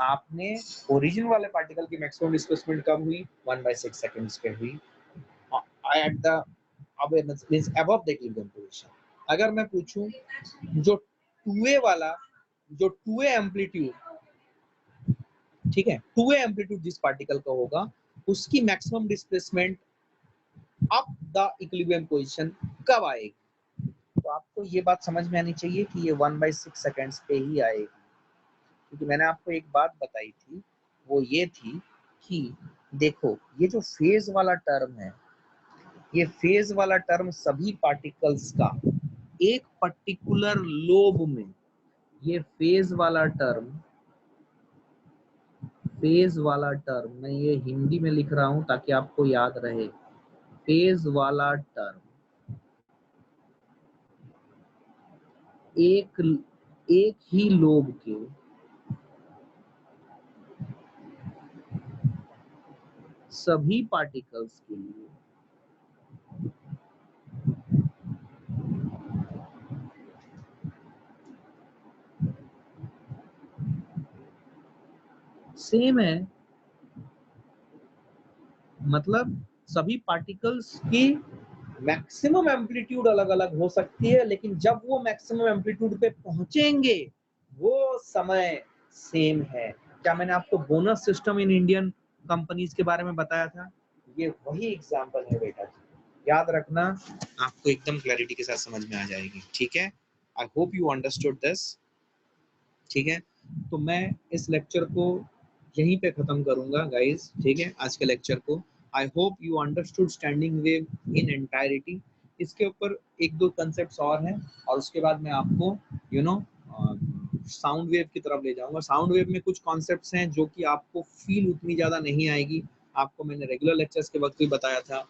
A: आपने ओरिजिन वाले पार्टिकल की मैक्सिमम डिस्प्लेसमेंट कब हुई, 1/6 सेकेंड्स पे हुई, at the above the equilibrium position। अगर मैं पूछूं जो 2a वाला, जो 2a एम्पलीट्यूड, ठीक है, 2a एम्पलीट्यूड जिस पार्टिकल का होगा, उसकी maximum displacement up the equilibrium position कब आएगी? तो आपको ये बात समझ में आनी चाहिए कि ये 1/6 सेकेंड्स पे ही आएगी, क्योंकि मैंने आपको एक बात बताई थी, वो ये थी कि देखो, ये जो फेज वाला टर्म है, ये फेज वाला टर्म सभी पार्टिकल्स का एक पर्टिकुलर लोब में, ये फेज वाला टर्म मैं ये हिंदी में लिख रहा हूं ताकि आपको याद रहे, फेज वाला टर्म एक ही लोब के सभी पार्टिकल्स के लिए सेम है, मतलब सभी पार्टिकल्स की मैक्सिमम एम्पलीट्यूड अलग अलग हो सकती है, लेकिन जब वो मैक्सिमम एम्पलीट्यूड पे पहुंचेंगे वो समय सेम है। क्या मैंने आपको bonus system in Indian companies के बारे में बताया था? ये वही एग्जांपल है बेटा जी, याद रखना, आपको एकदम क्लैरिटी के साथ समझ में आ जाएगी, ठीक है। I hope you understood this, ठीक है। तो मैं इस लेक्चर को यहीं पे खत्म करूंगा गाइस, ठीक है, आज के लेक्चर को। आई hope you understood standing wave in entirety. इसके ऊपर एक दो कंसेप्ट्स और हैं, और उसके बाद मैं आपको साउंड वेव की तरफ ले जाऊंगा। साउंड वेव में कुछ कॉन्सेप्ट्स हैं जो कि आपको फील उतनी ज़्यादा नहीं आएगी, आपको मैंने रेगुलर लेक्चर्स के वक्त भी बताया था।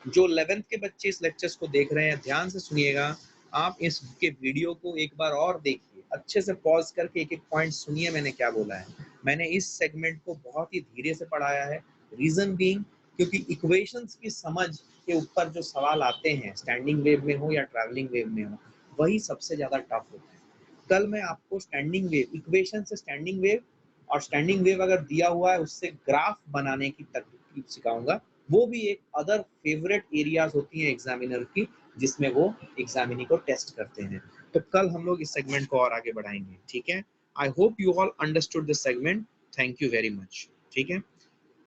A: जो 11th के बच्चे इस लेक्चर्स को देख रहे हैं, ध्यान से सुनिएगा, आप इसके वीडियो को एक बार और देखिए, अच्छे से पॉज करके एक एक पॉइंट सुनिए मैंने क्या बोला है। मैंने इस सेगमेंट को बहुत ही धीरे से पढ़ाया है, रीजन बीइंग क्योंकि इक्वेशंस की समझ के ऊपर जो सवाल आते हैं, स्टैंडिंग वेव में हो या ट्रैवलिंग वेव में हो, वही सबसे ज्यादा टफ होता है। कल मैं आपको स्टैंडिंग वेव, इक्वेशन से स्टैंडिंग वेव, और स्टैंडिंग वेव अगर दिया हुआ है उससे ग्राफ बनाने की तकनीक सिखाऊंगा। वो भी एक अदर फेवरेट एरियाज होती हैं एग्जामिनर की, जिसमें वो एग्जामिनी को टेस्ट करते हैं। तो कल हम लोग इस सेगमेंट को और आगे बढ़ाएंगे, ठीक है। I hope you all understood this segment, thank you very much, ठीक है।